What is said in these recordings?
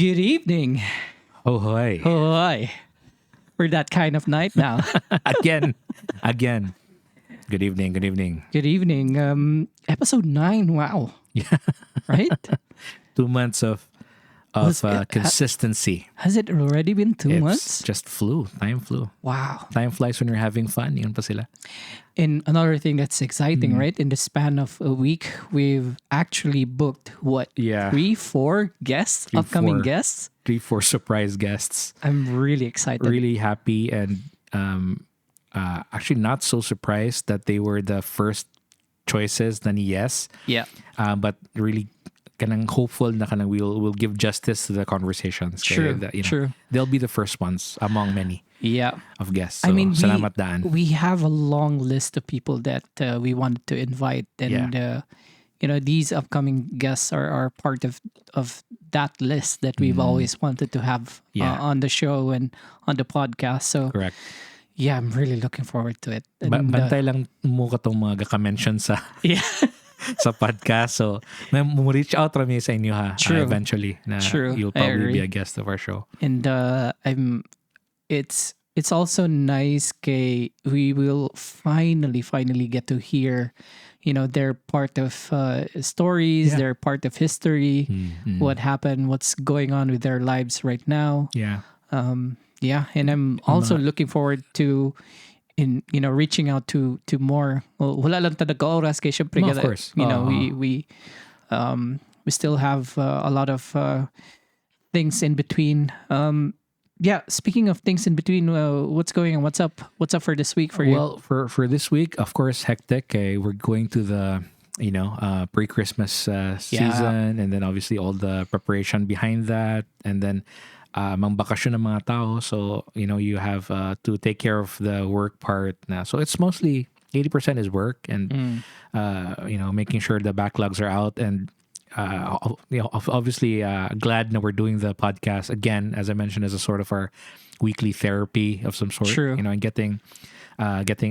Good evening. Oh, hi. Hoy. We're that kind of night now. Again. Good evening. Good evening. Episode 9. Wow. Yeah. Right? 2 months of consistency. Has it already been 2 It's months? just flew. Time flew. Wow. Time flies when you're having fun. Yun pa sila. And another thing that's exciting, right? In the span of a week, we've actually booked what? Yeah. 3-4 guests, 3, upcoming 4. guests. 3-4 surprise guests. I'm really excited. Really happy and actually not so surprised that they were the first choices than yes. Yeah. But really kanang hopeful na kanang we'll give justice to the conversations. True. True. They'll be the first ones among many Yeah. of guests. So, I mean, salamat daan. we have a long list of people that we wanted to invite, and these upcoming guests are part of that list that we've always wanted to have on the show and on the podcast. So Correct. yeah, I'm really looking forward to it. And, Bantay lang mo ka tong mga gaka-mention sa yeah, sa podcast. So, reach out kami sa inyo ha. True. Eventually. Na True. You'll I probably agree. be a guest of our show. and it's also nice. We will finally get to hear. They're part of stories. Yeah. They're part of history. What happened? What's going on with their lives right now? Yeah. Yeah, and I'm also looking forward to reaching out to more. Well, wala lang talaga oras kay syempre No, of course. we still have a lot of things in between. Yeah, speaking of things in between, what's going on? What's up for this week for you? Well, for this week, of course, hectic. We're going to the pre-Christmas season, and then obviously all the preparation behind that, and then mang bakasyon ng mga tao. So you have to take care of the work part na. So it's mostly 80% is work, and making sure the backlogs are out, and obviously glad that we're doing the podcast again, as I mentioned, as a sort of our weekly therapy of some sort. True. And getting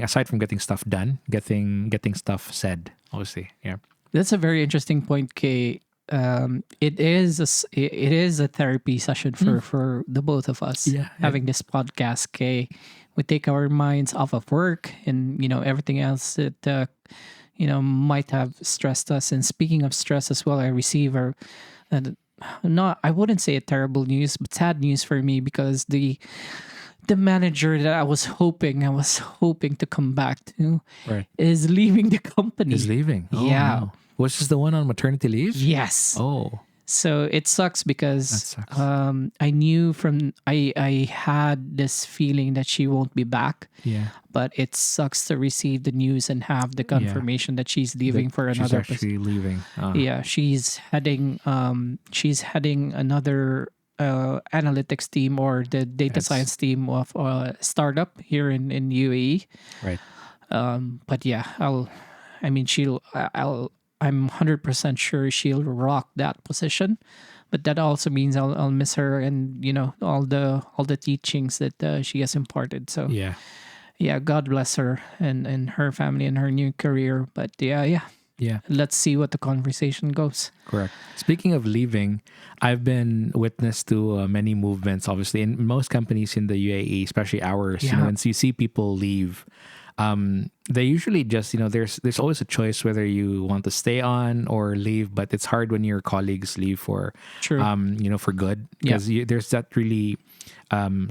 aside from getting stuff done, getting stuff said. Obviously, yeah. That's a very interesting point, Kay. It is a therapy session for the both of us. Yeah. Having this podcast, Kay, we take our minds off of work and everything else that might have stressed us. And speaking of stress as well, I receive I wouldn't say a terrible news, but sad news for me, because the manager that I was hoping to come back to Right. is leaving the company. Is leaving. Oh, Yeah. no. Was this the one on maternity leave? Yes. Oh. So it sucks because That sucks. I knew I had this feeling that she won't be back, Yeah. but it sucks to receive the news and have the confirmation that she's leaving for She's another actually leaving. Yeah, she's heading another analytics team, or the data Yes. science team of a startup here in UAE. Right. But yeah, I'm 100% sure she'll rock that position, but that also means I'll miss her, and all the teachings that she has imparted. So Yeah. God bless her and her family and her new career. But yeah, Yeah. let's see what the conversation goes. Correct. Speaking of leaving, I've been witness to many movements, obviously, in most companies in the UAE, especially ours. Yeah. When you see people leave, they usually just, there's always a choice whether you want to stay on or leave, but it's hard when your colleagues leave for, True. for good, because there's that really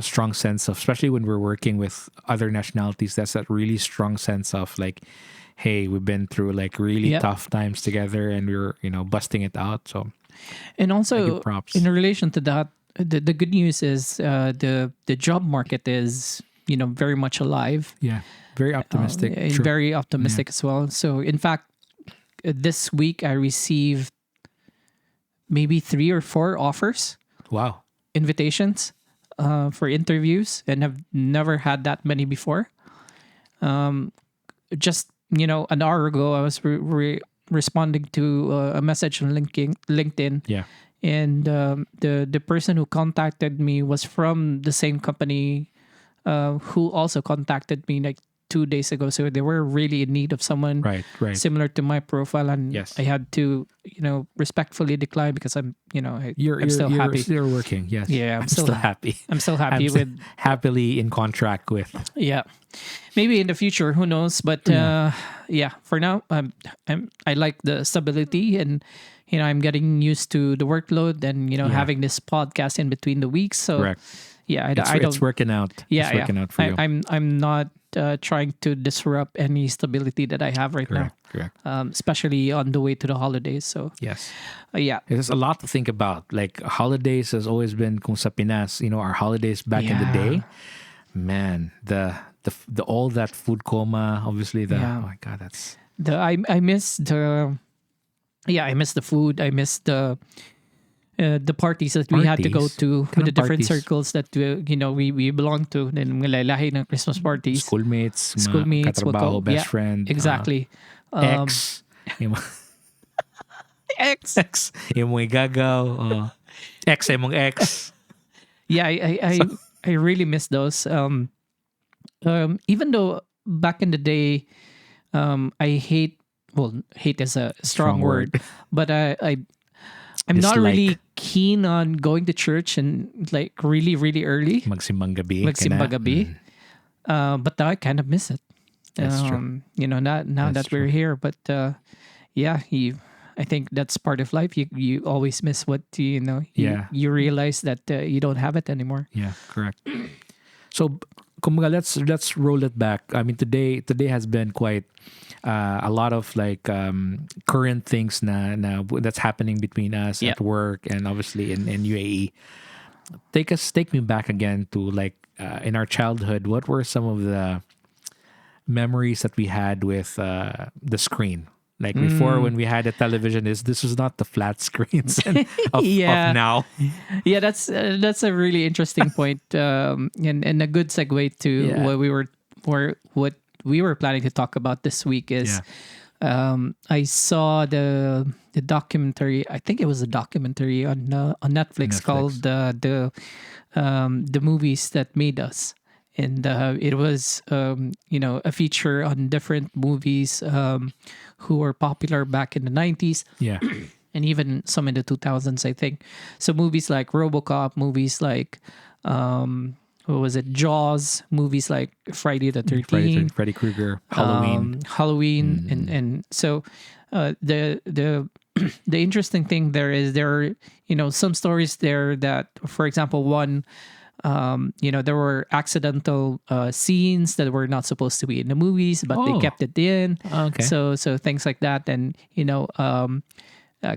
strong sense of, especially when we're working with other nationalities, that's that really strong sense of like, hey, we've been through like really tough times together, and we're busting it out. So, And I also, give props. in relation to that, the good news is the job market is very much alive. Yeah, very optimistic. And True. very optimistic as well. So in fact, this week I received maybe 3 or 4 offers, Wow. invitations for interviews, and have never had that many before. Just an hour ago, I was responding to a message on LinkedIn. Yeah. And the person who contacted me was from the same company who also contacted me like 2 days ago. So they were really in need of someone Right. Right. similar to my profile, and Yes. I had to, respectfully decline because I'm, I'm still You're happy. still working. Yes. Yeah, I'm still happy. I'm still happy I'm with. happily in contract with. Yeah, maybe in the future, who knows? But for now, I like the stability, and I'm getting used to the workload, and having this podcast in between the weeks. So Correct. yeah, I don't. It's working out. Yeah, It's working out for you. I'm not trying to disrupt any stability that I have right Correct. Correct. now, especially on the way to the holidays. So Yes. yeah, There's a lot to think about. Like holidays has always been kung sa Pinas, our holidays back in the Yeah. day. Man, the all that food coma, obviously Yeah. oh my god, that's I miss I miss the food. I miss the parties that we had to go Parties? to with the different parties? circles that we belong to. Then mga lahi ng Christmas parties. schoolmates, Schoolmates, katrabaho, wako- best yeah, friend, Exactly. ex, yung X. ex, yung mga gagaw, ex, yung mga ex. Yeah, I really miss those. Even though back in the day, I hate. Well, hate is a strong word, but I'm not Dislike. really keen on going to church and like really really early. Magsimbang gabi. Magsimba kana. gabi. But now I kind of miss it. That's true. Now that we're here, but I think that's part of life. You always miss what Yeah. You realize that you don't have it anymore. Yeah, correct. So, kumbaga, let's roll it back. I mean, today has been quite a lot of like current things na that's happening between us Yeah. at work and obviously in UAE. Take me back again to like in our childhood. What were some of the memories that we had with the screen? Like before, when we had a television, this was not the flat screens of now. Yeah, that's a really interesting point, and a good segue to Yeah. what we were planning to talk about this week is, I saw the documentary. I think it was a documentary on Netflix called the movies that made us. And it was, a feature on different movies who were popular back in the 90s. Yeah. And even some in the 2000s, I think. So movies like RoboCop, movies like, what was it, Jaws, movies like Friday the 13th, Freddy Krueger, Halloween. Halloween, and so the the interesting thing there is there are some stories there that, for example, one. There were accidental scenes that were not supposed to be in the movies, but they kept it in. Okay. So things like that, and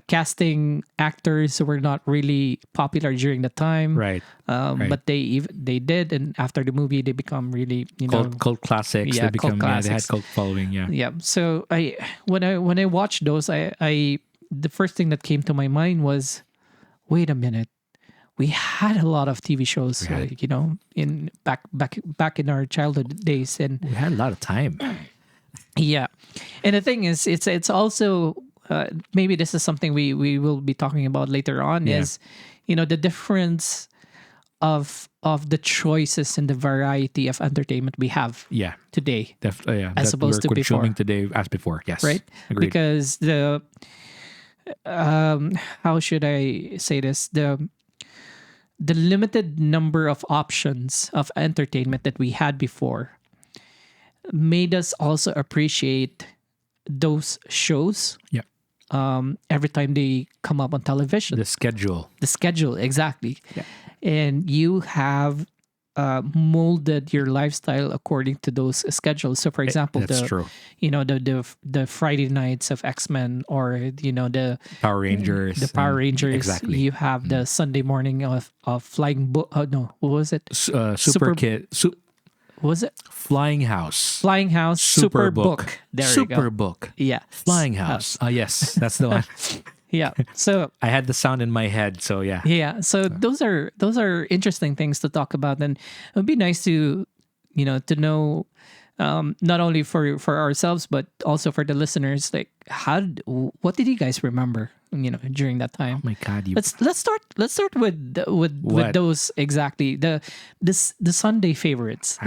casting actors who were not really popular during the time, Right. But they did, and after the movie, they become really Cult classics. Yeah, they cult become they had classics. cult following. Yeah. Yeah. So when I watched those, I the first thing that came to my mind was, wait a minute. We had a lot of TV shows, in back in our childhood days, and We had a lot of time. yeah. And the thing is, it's also maybe this is something we will be talking about later on. Yeah. Is the difference of the choices and the variety of entertainment we have Yeah. today, Yeah. As opposed to we're consuming before. today as before. Yes. right? Agreed. Because the how should I say this, the limited number of options of entertainment that we had before made us also appreciate those shows Yeah. every time they come up on television. The schedule. The schedule, exactly. Yeah. And you have molded your lifestyle according to those schedules. So, for example, That's true. the Friday nights of X-Men, or the Power Rangers. Power and- Rangers. Exactly. You have the Sunday morning of Flying Book. No, what was it? Super Super- Kid. What was it? Flying House. Flying House Super Book. There you go. Super Book. Yeah. Flying House. Yes, that's the one. Yeah. So I had the sound in my head, so yeah. yeah. So those are interesting things to talk about, and it would be nice to know, not only for ourselves but also for the listeners, like what did you guys remember during that time? Oh my God, you. Let's start with What? those exactly the Sunday favorites.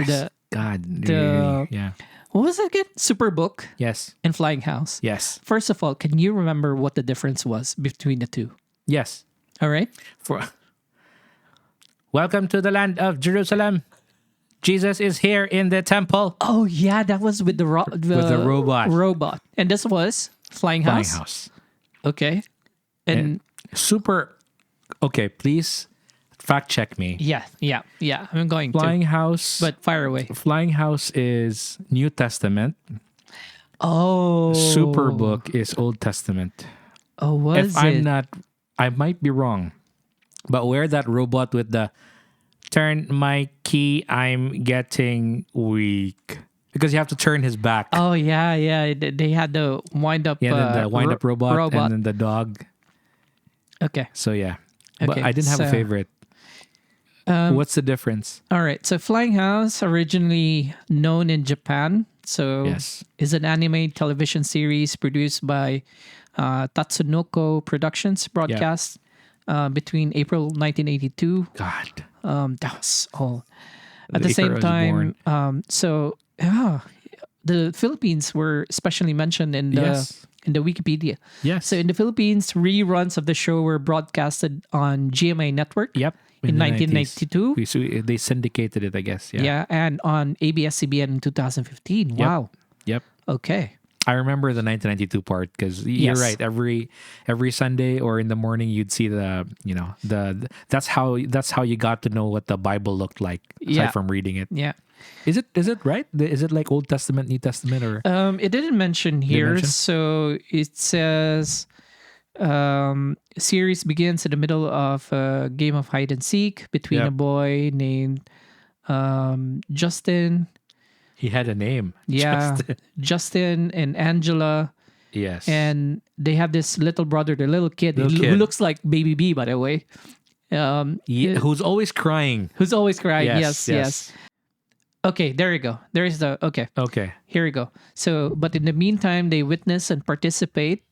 God, the- really, yeah. What was it again? Superbook Yes. and Flying House. Yes. First of all, can you remember what the difference was between the two? Yes. All right. For Welcome to the land of Jerusalem. Jesus is here in the temple. Oh yeah, that was with the With the robot. Robot, and this was Flying Flying House. house. Okay, and Super. Okay, please fact check me. yeah. I'm going Flying to, house. but fire away. Flying house is New Testament. Oh, Superbook is Old Testament. Oh, was If I'm it? not, I might be wrong, but where that robot with the turn my key, I'm getting weak because you have to turn his back. Oh yeah. They had the wind up. Yeah, and then the wind up robot, and then the dog. Okay. So yeah, but Okay, I didn't have a so, favorite. What's the difference? All right. So Flying House, originally known in Japan, so Yes. is an anime television series produced by Tatsunoko Productions, broadcast between April 1982. God, That was all. At The the same year I was time, born. the Philippines were specially mentioned in the Yes. in the Wikipedia. Yes. So in the Philippines, reruns of the show were broadcasted on GMA Network. Yep. In the 1992. 90s. So they syndicated it, I guess. Yeah. Yeah, and on ABS-CBN in 2015. Wow. Yep. Okay. I remember the 1992 part because you're Yes. right. Every Sunday or in the morning, you'd see that's how you got to know what the Bible looked like aside Yeah. from reading it. Yeah. Is it right? Is it like Old Testament, New Testament, or It didn't mention here, mention? so it says series begins in the middle of a game of hide and seek between Yep. a boy named Justin. he had a name? Yeah, Justin. Justin and Angela, Yes. and they have this little brother, the little kid, Little who kid. looks like Baby B, by the way. Who's always crying? Who's always crying? Yes, Yes. Okay, there you go. There is the okay. Okay. Here we go. So, but in the meantime, they witness and participate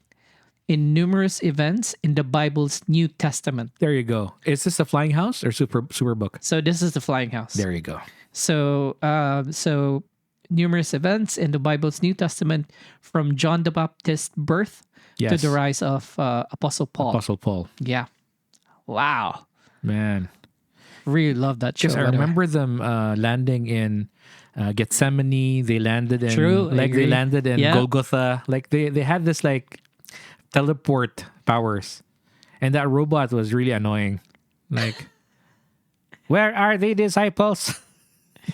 in numerous events in the Bible's New Testament. There you go. Is this a Flying House or Superbook? So this is the Flying House. There you go. So, numerous events in the Bible's New Testament, from John the Baptist's birth to Yes. the rise of Apostle Paul. Apostle Paul. Yeah. Wow. Man. Really love that show. Because I by the way. remember them landing in Gethsemane. They landed in True, I they agree. landed in Yeah. Golgotha. Like they had this like teleport powers, and that robot was really annoying. Like, where are the disciples?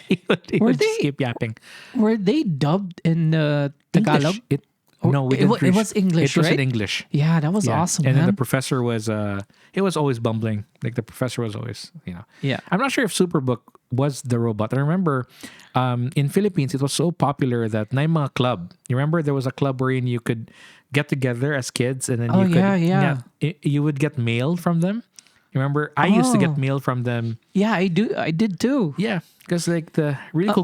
he would just they- keep yapping. Were they dubbed in Tagalog? English. No, we It didn't. wa- it was English, It was right? in English. Yeah, that was Yeah. awesome, And man. then the professor was he was always bumbling. Like the professor was always, Yeah. I'm not sure if Superbook was the robot. I remember in Philippines it was so popular that na yung mga club. You remember there was a club wherein you could get together as kids and then Oh, you could yeah. you would get mail from them. You remember I used to Oh. get mail from them. Yeah, I do. I did too. Yeah, because like the really cool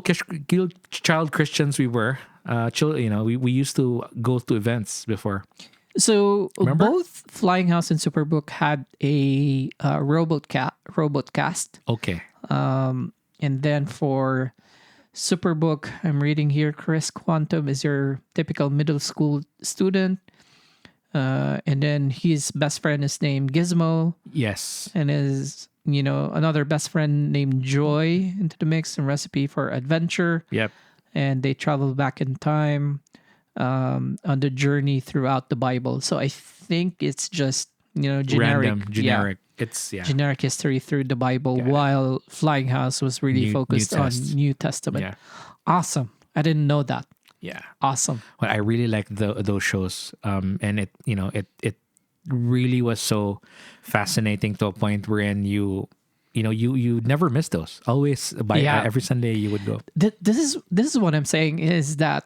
child Christians we were. We used to go to events before. So Remember? both Flying House and Superbook had a robot cast. Okay. And then for Superbook, I'm reading here, Chris Quantum is your typical middle school student. And then his best friend is named Gizmo, Yes. and is, another best friend named Joy into the mix, and recipe for adventure. Yep. And they travel back in time on the journey throughout the Bible. So I think it's just, generic. Random, Yeah, generic. It's generic history through the Bible, Yeah. while Flying House was really New focused on Test. New Testament. Yeah. Awesome. I didn't know that. Yeah. Awesome. Well, I really liked those shows. And it really was so fascinating to a point wherein you never miss those. Always Yeah. every Sunday you would go. This is what I'm saying, is that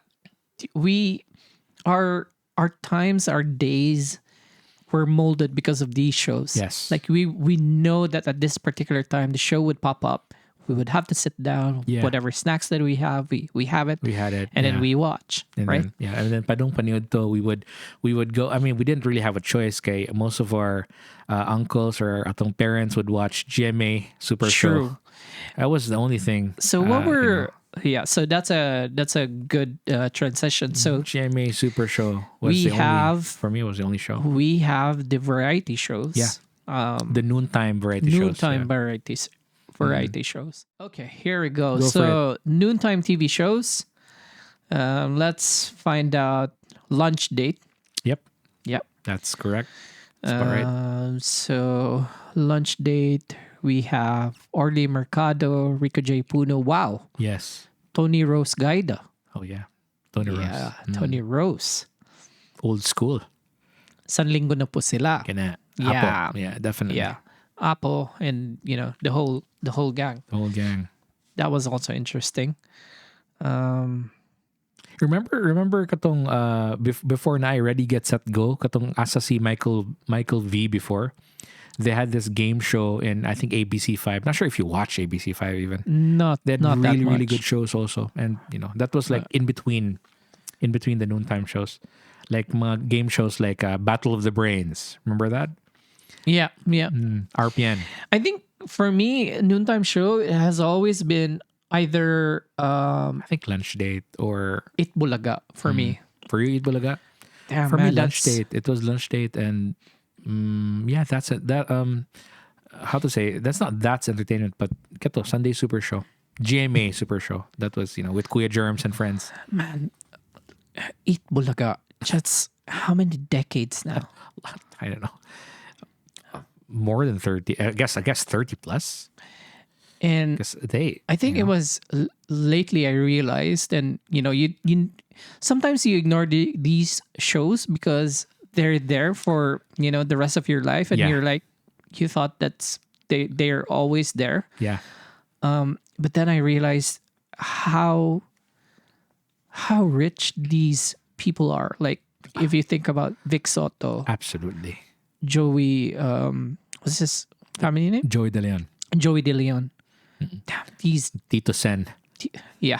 our times, our days were molded because of these shows. Yes. Like we know that at this particular time the show would pop up. We would have to sit down, Yeah. whatever snacks that we have, we have it. We had it. And then yeah. we watch, And right? then, and then padung paniod to, we would go. I mean, we didn't really have a choice. Kay most of our uncles or atong parents would watch GMA Super True. Show. That was the only thing. So what were yeah, so that's a good transition. So GMA Super Show was we the only, have for me, it was the only show. we have the variety shows. Yeah. The noontime variety shows. Noontime Yeah. variety shows. Okay, here we go. Go for So noontime TV shows. Let's find out lunch date. Yep, Yep. that's correct. That's about right. So lunch date. We have Orly Mercado, Rico J. Puno. Wow. Yes. Tony Rose Gaida. Oh yeah. Tony Rose. Yeah, Tony Rose. Old school. San linggo na po sila. Kina Yeah. Apo. Yeah, definitely. Yeah. Apo and the whole gang. The whole gang. That was also interesting. Remember katong before na I Ready Get Set Go, katong asa si Michael V before. They had this game show in I think ABC5. Not sure if you watch ABC5 even. Not They had not that really much. really good shows also, and that was like in between the noontime shows, like mga game shows like Battle of the Brains. Remember that? Yeah, yeah. RPN. I think for me, noontime show has always been either I think Lunch Date or It Bulaga for me. for you, Eat Bulaga. Damn, For me, man, Lunch that's- Date. It was Lunch Date, and yeah, that's it. That how to say? That's not that's entertainment, but keto Sunday Super Show, GMA Super Show. That was with Kuya Germs and friends. Man, It Bulaga. That's how many decades now? I don't know, more than 30. I guess 30 plus. And Because they, I think it was lately I realized, and you sometimes you ignore these shows because they're there for the rest of your life, and Yeah. you're like, you thought they're always there. yeah, But then I realized how rich these people are. Like if you think about Vic Soto, absolutely. Joey, what's his family name? Joey De Leon, Joey De Leon. Damn, these, Tito Sen. yeah.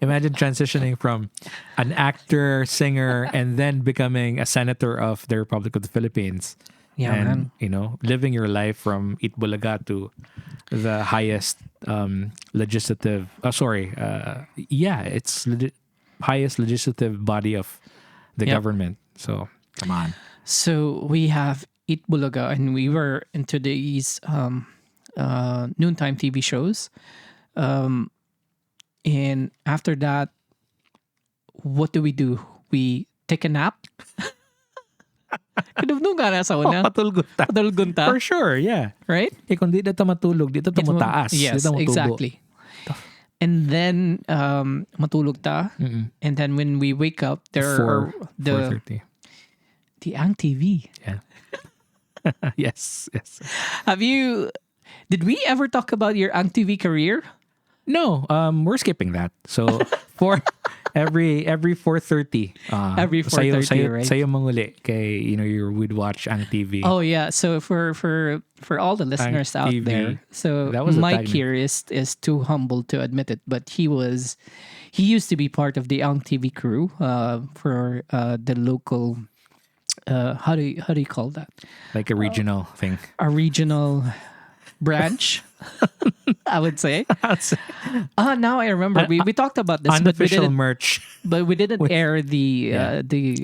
Imagine transitioning from an actor, singer, and then becoming a senator of the Republic of the Philippines. Yeah, and man. living your life from Itbulaga to the highest legislative. It's highest legislative body of the Yep. government. So come on. So we have Eat Bulaga, and we were into these noontime TV shows. And after that, what do? We take a nap. Kinubnong ka na sa una. Patulgunta. Patulgunta, For sure, yeah. right? Kung di dito matulog, dito It's mo- mataas. Yes, dito matubo. exactly. And then matulog ta. And then when we wake up, there are the 4:30. Ang TV. Yeah. yes. Did we ever talk about your Ang TV career? No, we're skipping that. So for every 4:30. Every 4:30, right? Sayo manguli kay you would watch Ang TV. Oh yeah, so for all the listeners out TV. there, so That was the Mike time. here is too humble to admit it, but he used to be part of the Ang TV crew for the local how do you call that, Like a regional thing. a regional branch. I would say. Now I remember we talked about this, Unofficial merch. but we didn't air the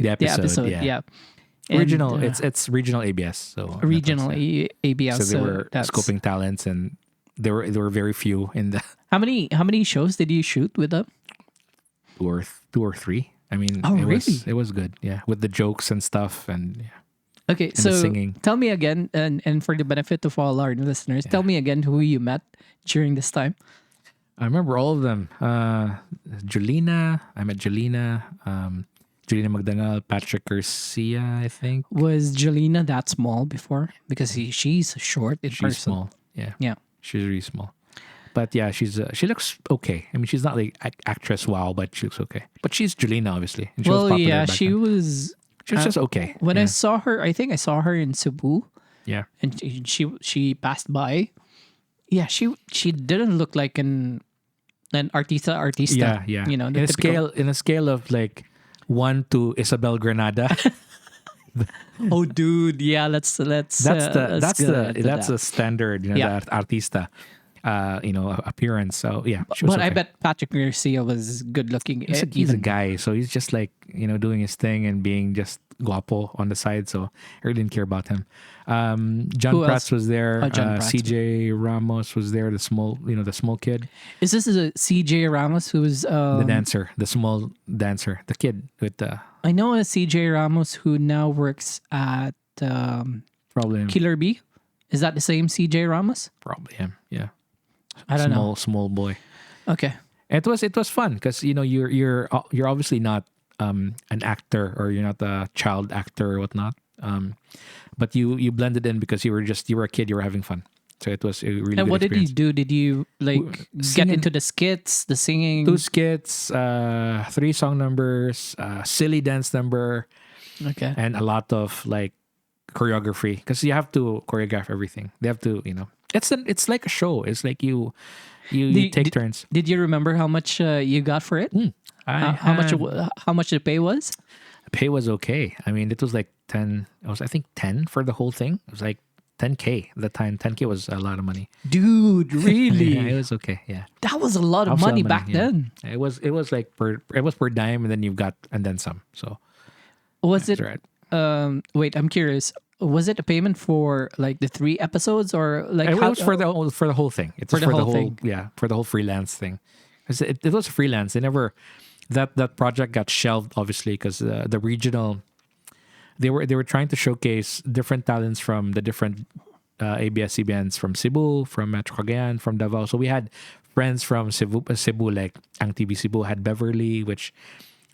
episode. yeah. And, Regional. It's regional ABS. So that regional was, yeah. ABS. So they were that's- scoping talents, and there were very few in the How many shows did you shoot with them? two or three. I mean, Oh, it really? was good. Yeah, with the jokes and stuff, and yeah. Okay, the so singing. tell me again, and for the benefit of all our listeners, tell me again who you met during this time. I remember all of them. Julina. I met Julina. Julina Magdangal, Patrick Garcia, I think. Was Jelena that small before? Because she's short in She's person. small. Yeah. Yeah. She's really small. But yeah, she looks okay. I mean, she's not like actress wow, but she looks okay. But she's Julina, obviously. And she was Well, popular yeah, back she then. was. She was just okay. When I yeah. saw her, I think I saw her in Cebu, Yeah. and she passed by. Yeah, she didn't look like an artista. Yeah, yeah. You know, in a scale of like 1 to Isabel Granada. Oh, dude, yeah. Let's That's the let's go to that's that. the standard, Yeah. the Artista. appearance. So yeah, she was But I okay. bet Patrick Garcia was good looking. He's a guy, so he's just like doing his thing and being just guapo on the side. So I really didn't care about him. John Who else? Prats was there. Oh, John Prats. CJ Ramos was there. The small kid, Is this a CJ Ramos who's the dancer, the small dancer, the kid with the I know a CJ Ramos who now works at probably him. Killer Bee. Is that the same CJ Ramos? Probably him. Yeah, I don't know. small boy. Okay. It was fun because you're obviously not an actor, or you're not a child actor or whatnot. But you blended in because you were a kid, you were having fun. So it was a really And good what did you experience. do? Did you get Singing. into the skits, the singing? 2 skits, 3 song numbers, silly dance number, Okay. and a lot of like choreography because you have to choreograph everything. They have to, it's like a show. It's like you take turns. Did you remember how much you got for it? How much the pay was? Pay was okay. I mean, it was like 10. It was, I think, 10 for the whole thing. It was like 10K at the time. 10K was a lot of money. Dude, really? Yeah, it was okay. Yeah, That was a lot of That was a lot money of back yeah. then. It was like per dime, and then and then some. So Was it? that's right. Wait, I'm curious. Was it a payment for like the 3 episodes or like It how? was for the whole thing. It's For for the the whole whole thing. yeah, for the whole freelance thing. 'Cause it was freelance. They never that project got shelved, obviously, because the regional they were trying to showcase different talents from the different ABS-CBNs from Cebu, from Metro Cagayan, from Davao. So we had friends from Cebu, like Ang TV Cebu had Beverly, which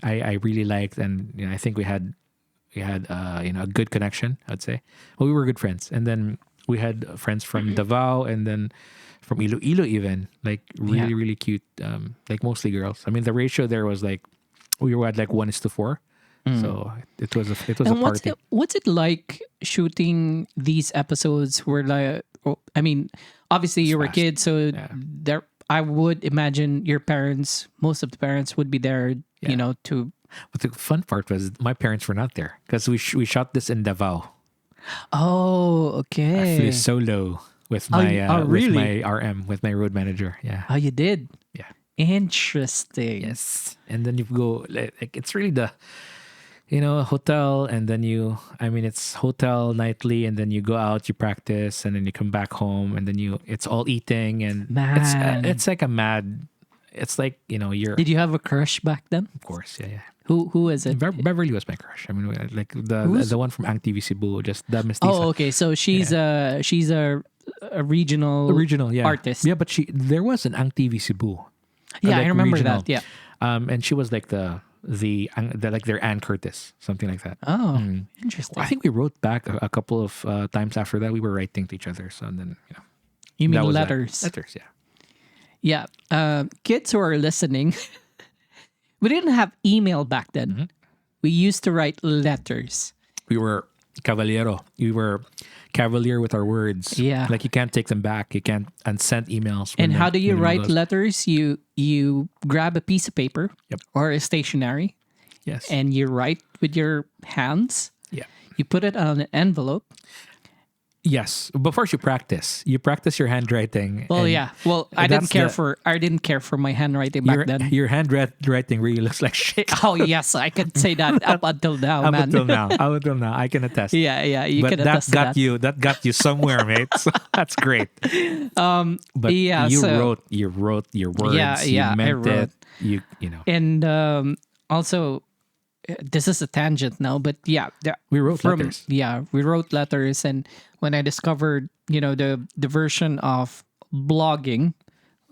I really liked, and I think we had a good connection, I'd say. Well, we were good friends, and then we had friends from Davao, and then from Iloilo, even like really Yeah. really cute, like mostly girls. I mean, the ratio there was like we were at like 1:4, so it was a And party. what's it like shooting these episodes where like I mean, obviously you were fast. kids, so Yeah. there I would imagine your parents, most of the parents would be there, to But the fun part was my parents were not there because we shot this in Davao. Oh, I flew okay. solo with Oh, my really? with my RM, with my road manager. Yeah. Oh, you did. Yeah. Interesting. Yes. And then you go like it's really the hotel, and then it's hotel nightly, and then you go out, you practice, and then you come back home, and then it's all eating, and Man. it's like a mad. It's like you're Did you have a crush back then? of course yeah. Who is it? Beverly was my crush. I mean, like Who's- the one from Ang TV Cebu, just the mestiza. Oh, okay. So she's a regional Original, yeah. artist. Yeah, but there was an Ang TV Cebu. Yeah, I like remember regional. that. Yeah. And she was like the like their Ann Curtis, something like that. Oh, interesting. I think we wrote back a couple of times after that. We were writing to each other, so then You mean that was that. letters? Letters, yeah. Yeah. Kids who are listening, we didn't have email back then. Mm-hmm. We used to write letters. We were cavaliero. We were cavalier with our words. Yeah. Like you can't take them back. You can't unsend emails. And how do you when write goes. letters? You grab a piece of paper Yep. or a stationery Yes. and you write with your hands. yeah. You put it on an envelope. Yes. But first you practice. You practice your handwriting. Well, and yeah. Well, I didn't that's care for my handwriting back then. Your handwriting really looks like shit. Oh yes, I can say that up until now, Up man. until now. Up until now. I can attest. Yeah, you But can that attest to got that. you. That got you somewhere, mate. So that's great. But yeah, you so- wrote your words. Yeah, you I meant wrote. it. You know. And also, this is a tangent now, but yeah, We wrote letters. Yeah, we wrote letters, and when I discovered, the version of blogging,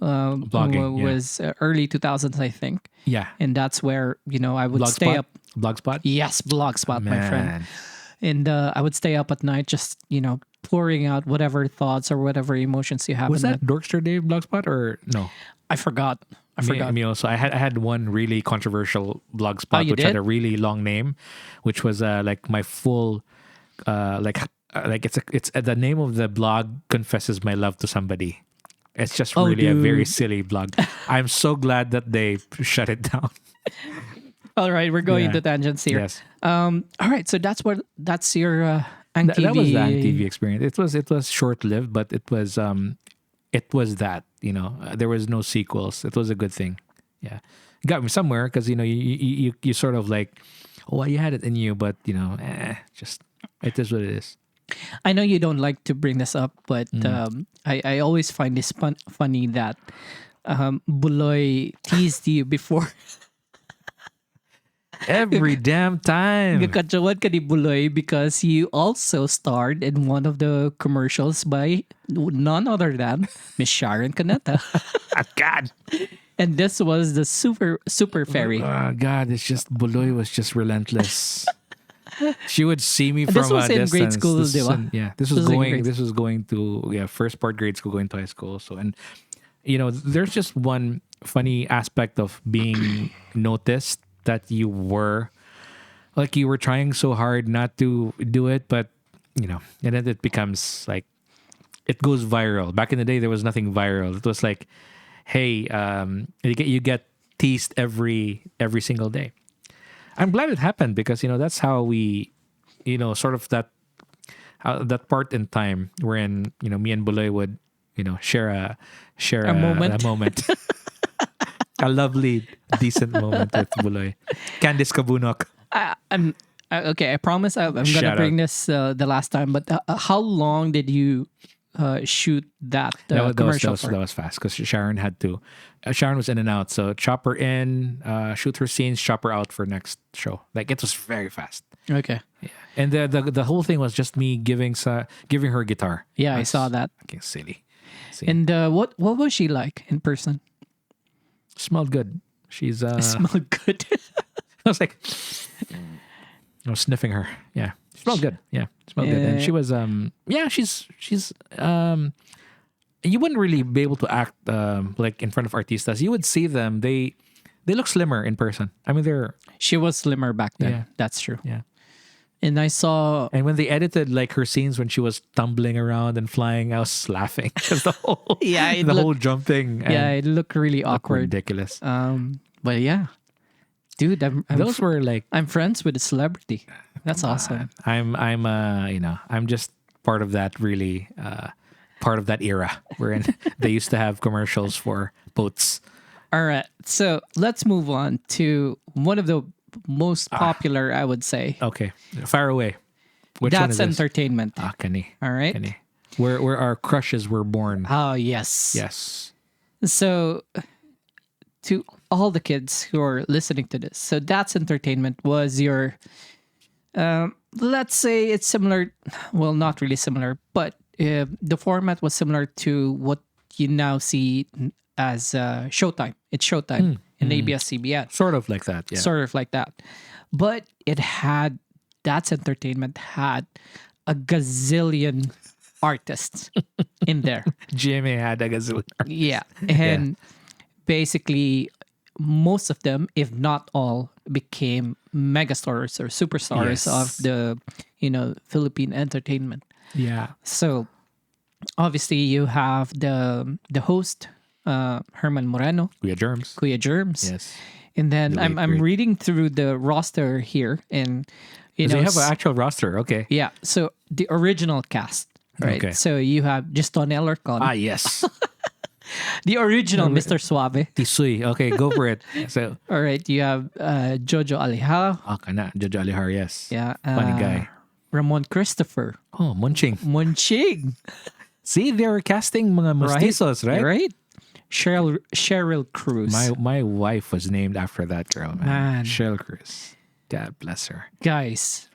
Blogging, yeah. was early 2000s, I think, Yeah. and that's where I would stay Blogspot. up. Blogspot. Yes, Blogspot, my friend. Man. And I would stay up at night, just pouring out whatever thoughts or whatever emotions you have. Was in that Dorkster Dave Blogspot or no? I forgot. I forgot. Me also. I had one really controversial blogspot you which had did? a really long name, which was like my full, like it's the name of the blog confesses my love to somebody. It's just Oh, really a very dude. silly blog. I'm so glad that they shut it down. All right, we're going Yeah. into tangents here. Yes, All right, so that's your Ang TV. that was the TV experience. It was short lived, but it was it was that, there was no sequels. It was a good thing. Yeah. It got me somewhere because, you sort of like, oh, you had it in you, but, just, it is what it is. I know you don't like to bring this up, but I always find this funny that Buloy teased you before. Every damn time. Gakatsawan ka ni Buloy because you also starred in one of the commercials by none other than Miss Sharon Caneta. God. And this was the super fairy. Oh, God, it's just, Buloy was just relentless. She would see me And from this was a in distance. grade school, This di is ba? this was was in going. grade This was going to first part grade school, going to high school. So, and there's just one funny aspect of being noticed that you were trying so hard not to do it, but and then it becomes like it goes viral. Back in the day, there was nothing viral. It was like, hey, you get teased every single day. I'm glad it happened because that's how we, sort of that part in time wherein me and Buloy would share A moment. a moment, a lovely decent moment with Buloy. Candice Kabunok. I'm okay. I promise I'm Shout gonna bring out. this the last time. But how long did you shoot that That commercial for? was fast because Sharon had to. Sharon was in and out, so chop her in, shoot her scenes, chop her out for next show. Like it was very fast. Okay. And the whole thing was just me giving her guitar. Yeah, I That's saw that. fucking silly. See, And what was she like in person? smelled good. She's Smelled good. I was like, I was sniffing her. Yeah, smelled good. Yeah, smelled good. And she was she's you wouldn't really be able to act like in front of artistas. You would see them. They look slimmer in person. I mean, they're She was slimmer back then. Yeah. That's true. yeah. And I saw And when they edited like her scenes when she was tumbling around and flying, I was laughing because the whole Yeah, it the looked- whole jumping yeah, and it looked really looked awkward. ridiculous. But yeah, dude, Those were like I'm friends with a celebrity. That's awesome. I'm just part of that really part of that era wherein they used to have commercials for boats. All right, so let's move on to one of the most popular, I would say. Okay, fire away. Which one That's is this? entertainment. Kani. All right. Kani. Where our crushes were born. Oh yes. Yes. So, to all the kids who are listening to this, so That's Entertainment was your, let's say it's similar, well, not really similar, but the format was similar to what you now see as Showtime. It's Showtime in ABS-CBN, Sort of like that. Yeah. sort of like that. But That's Entertainment had a gazillion artists in there. GMA had a gazillion. Yeah. And basically, most of them, if not all, became megastars or superstars Yes. of the, Philippine entertainment. Yeah. So obviously you have the host, Herman Moreno, We had germs. Kuya Germs. Yes. And then The I'm late great. reading through the roster here and So you have an actual roster. Okay. yeah, so the original cast, right? Okay. So you have Juston Alarcon, Yes. the original Mr. Suave. Tisui. Okay, go for it. So, All right, you have Jojo Alejao. kana. Jojo Alihar, yes. Yeah. Funny guy. Ramon Christopher. Oh, Munching. Monchig. See, they were casting mga mestizos, right? Right? Cheryl Cruz. My wife was named after that girl, man. Man. Cheryl Cruz. God bless her. Guys,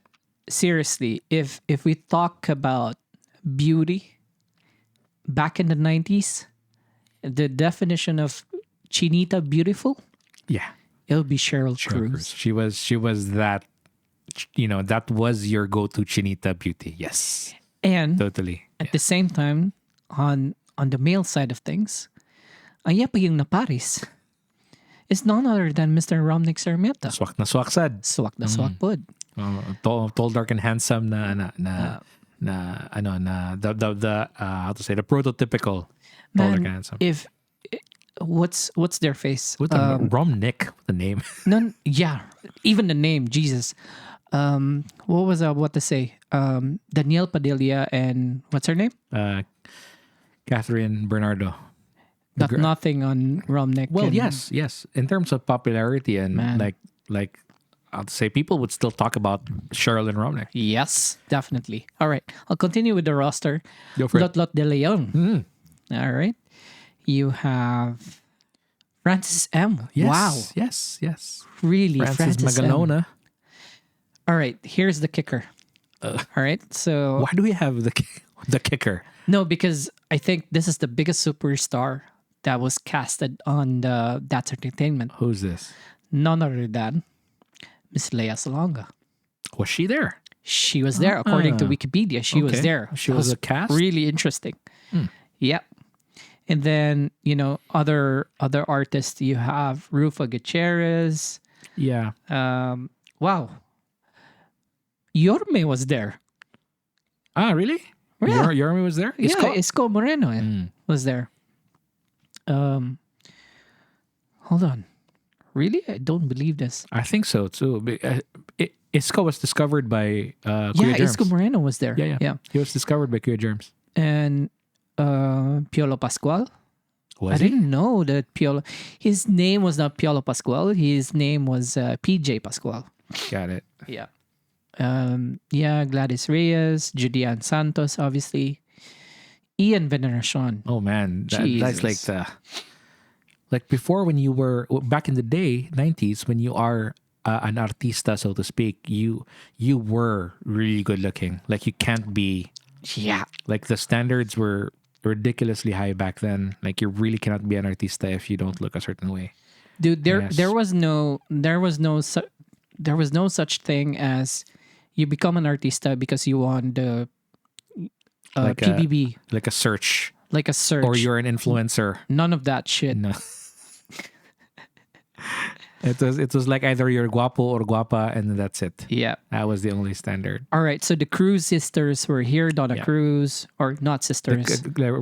seriously, if we talk about beauty back in the 90s, the definition of Chinita beautiful, Yeah. it'll be Cheryl Cheryl Cruz. Cruz. She was that, that was your go-to Chinita beauty. Yes. And Totally. at the same time, on the male side of things, ang yapayong na Paris is none other than Mr. Romnick Sarmiento. Swak na swak sad. Swak na swak pod. Tall, dark, and handsome na how to say, the prototypical tall, dark, and Man, handsome. if what's their face? With the Romnick, the name. None. Yeah, even the name, Jesus. What was what to say? Danielle Padilla and what's her name? Catherine Bernardo. The Not nothing on Romnick. Well, and- yes. In terms of popularity and Man. like I'd say people would still talk about Cheryl and Romnick. Yes, definitely. All right. I'll continue with the roster. Go for Lot Lot de Leon. Mm. All right. You have Francis M. Yes, Wow. yes. Really? Francis M. Magalona. All right. Here's the kicker. All right. So, Why do we have the kicker? no, because I think this is the biggest superstar that was casted on the That's Entertainment. Who's this? None other than Miss Leia Salonga. Was she there? She was there. According to Wikipedia, she was Okay. there. She was a cast? Really interesting. Yep. And then, other artists, you have Rufa Gutierrez. Yeah. Wow. Yorme was there. Ah, really? Yeah. Yorme was there? Yeah, Isco Moreno was there. Hold on. Really? I don't believe this. I think so too. Isco was discovered by Kuya Yeah, Germs. Isco Moreno was there. Yeah. He was discovered by Kuya Germs. And Piolo Pascual. I Was he? didn't know that Piolo. His name was not Piolo Pascual. His name was PJ Pascual. Got it. Yeah. Gladys Reyes, Julian Santos, obviously. Ian Veneracion. Oh man, that's like Jesus. like before when you were back in the day, 90s, when you are an artista, so to speak, you were really good looking. Like you can't be. Yeah. Like the standards were ridiculously high back then. Like you really cannot be an artista if you don't look a certain way. Dude, Yes. there was no such thing as you become an artista because you won the Like PBB, like a search, like a search. or you're an influencer. None of that shit. No. It was like either you're guapo or guapa, and that's it. Yeah. That was the only standard. All right. So the Cruz sisters were here. Donna Yeah. Cruz, or not sisters.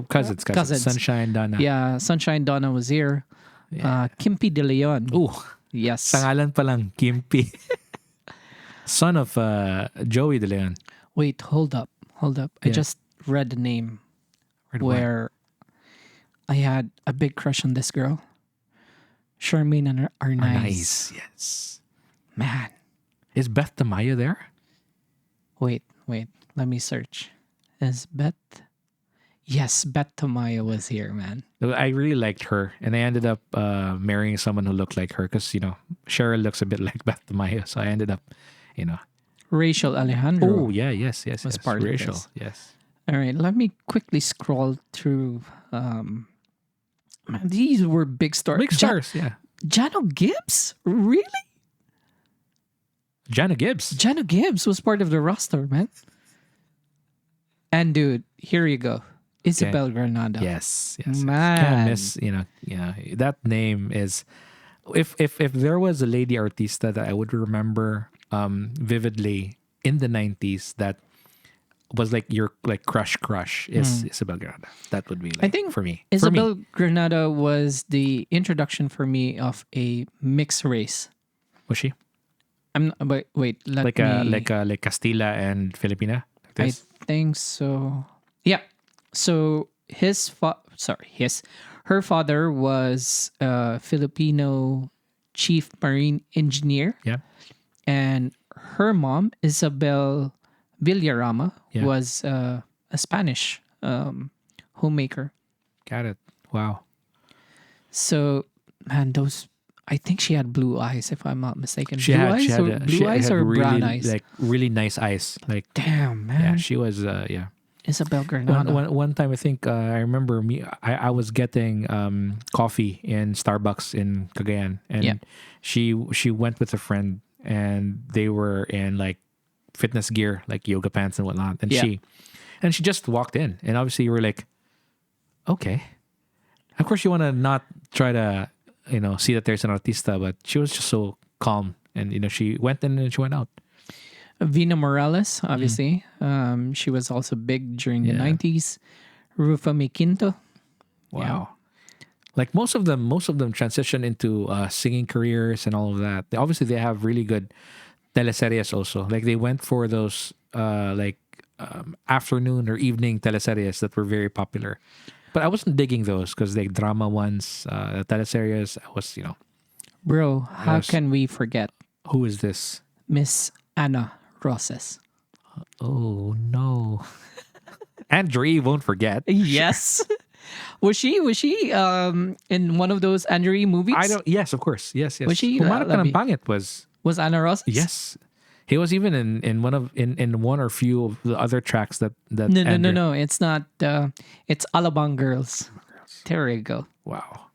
Cousins. Cousins. Sunshine, Donna. Yeah. Sunshine Donna was here. Kimpi De Leon. Ooh, Yes. sa ngalan pa lang, Kimpi. Son of Joey De Leon. Wait. Hold up. I Yeah. just read the name Where'd what? where I had a big crush on this girl. Charmaine and Arnaiz. Yes. Man. Is Beth Tamayo there? Wait. Let me search. Is Beth? Yes, Beth Tamayo was here, man. I really liked her, and I ended up marrying someone who looked like her because Cheryl looks a bit like Beth Tamayo, so I ended up, Rachel Alejandro. Oh yeah, yes, Was part of Rachel, this. yes. All right, let me quickly scroll through. Man, these were big stars. Big stars, yeah. Jano Gibbs? Really? Jana Gibbs. Jano Gibbs was part of the roster, man. And dude, here you go. Isabel Granada. Yes. Man. Can't miss, that name is. If there was a lady artista that I would remember vividly in the 90s that was like your crush is Isabel Granada. That would be like, I think for me. Isabel Granada was the introduction for me of a mixed race. Was she? Wait, let Like me... like Castilla and Filipina? Like I this? think so. Yeah. So her father was a Filipino chief marine engineer, Yeah. and her mom, Isabel Villarama, Yeah. was a Spanish homemaker. Got it. Wow. So, man, I think she had blue eyes, if I'm not mistaken. She blue had eyes or really, brown eyes? like really nice eyes. Like Damn, man. yeah, she was yeah. Isabel Granada. One time I think I remember I was getting coffee in Starbucks in Cagayan, and Yeah. she went with a friend, and they were in like fitness gear, like yoga pants and whatnot, and Yeah. she just walked in, and obviously you were like, okay, of course you want to not try to see that there's an artista, but she was just so calm, and she went in and she went out. Vina Morales, obviously. She was also big during the Yeah. 90s. Rufa Quinto. Wow. Like most of them transition into singing careers and all of that. Obviously, they have really good teleseries also. Like they went for those afternoon or evening teleseries that were very popular. But I wasn't digging those because like drama ones, teleseries. I was, Bro, how was- can we forget who is this? Miss Anna Roses? Oh no. Andrew Eve won't forget. Yes. Was she in one of those Andrew movies? I don't. Yes, of course. Yes, yes. Was she, Humarap ka ng Labi? pangit was. Was Anna Roses? Yes. He was even in one or few of the other tracks that No, no, no, Andrew- no. It's not. It's Alabang Girls. There you go. Wow.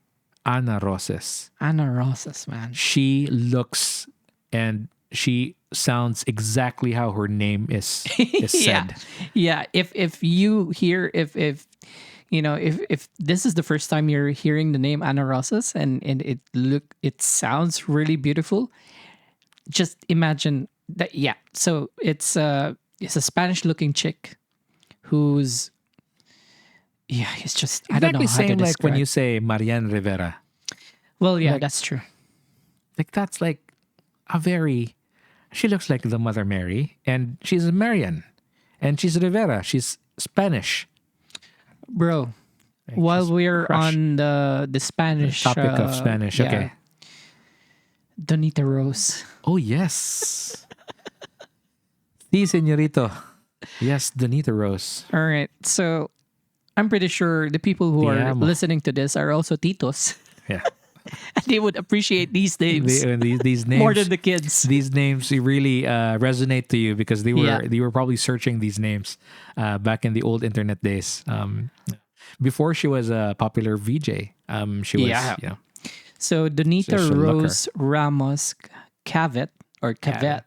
Ana Roses. Anna Roses, man. She looks and she sounds exactly how her name is Yeah, said. yeah. If you hear if you know if this is the first time you're hearing the name Anna Roses and it sounds really beautiful, just imagine that. Yeah. So it's a Spanish looking chick who's it's just I don't know Exactly how to same like describe. when you say Marian Rivera. Well, yeah, like- that's true. Like that's like a very she looks like the Mother Mary and she's a Marian and she's Rivera. She's Spanish. Bro, Like, while just we're crush. on the Spanish Topic of Spanish. yeah, Okay. Donita Rose. Oh yes. Sí, señorito. Yes, Donita Rose. All right. So I'm pretty sure the people who Te are amo. listening to this are also titos. Yeah. And they would appreciate these names These names more than the kids. these names really resonate to you because they were Yeah. probably searching these names back in the old internet days. Before she was a popular VJ. She was Yeah. So Donita Just a looker. Rose Ramos Cavett or Cavett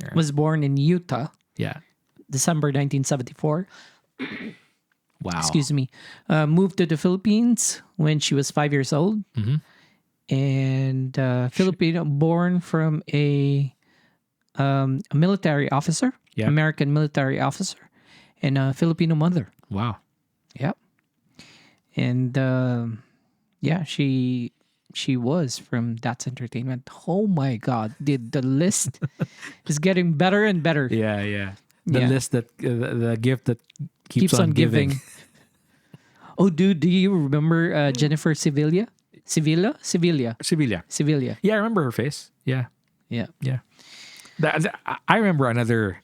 Yeah. was born in Utah, yeah. December 1974. Wow. Excuse me. Moved to the Philippines when she was 5 years old. Mhm. And Filipino, born from a military officer, Yeah. American military officer, and a Filipino mother. Wow. Yep. And yeah, she was from That's Entertainment. Oh my God, the list is getting better and better. Yeah, yeah. The Yeah. list that the gift that keeps, Keeps on giving. Oh, dude, do you remember Jennifer Sevilla? Sevilla? Sevilla. Sevilla. Yeah, I remember her face. Yeah. Yeah. Yeah. I remember another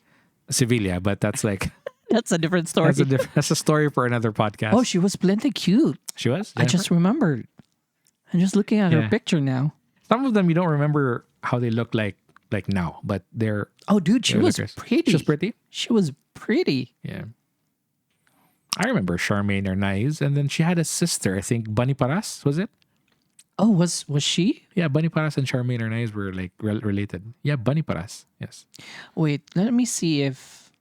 Sevilla, but that's like That's a different story. that's a story for another podcast. Oh, she was plenty cute. She was? I just remembered. I'm just looking at her Yeah. picture now. Some of them you don't remember how they look like now, but they're Oh, dude, she they're was lookers. pretty. She was pretty. She was pretty. Yeah. I remember Charmaine Hernaiz, and then she had a sister, I think Bunny Paras, was it? Oh, was she? Yeah, Bunny Paras and Charmaine Hernaiz were like related. Yeah, Bunny Paras. Yes. Wait, let me see if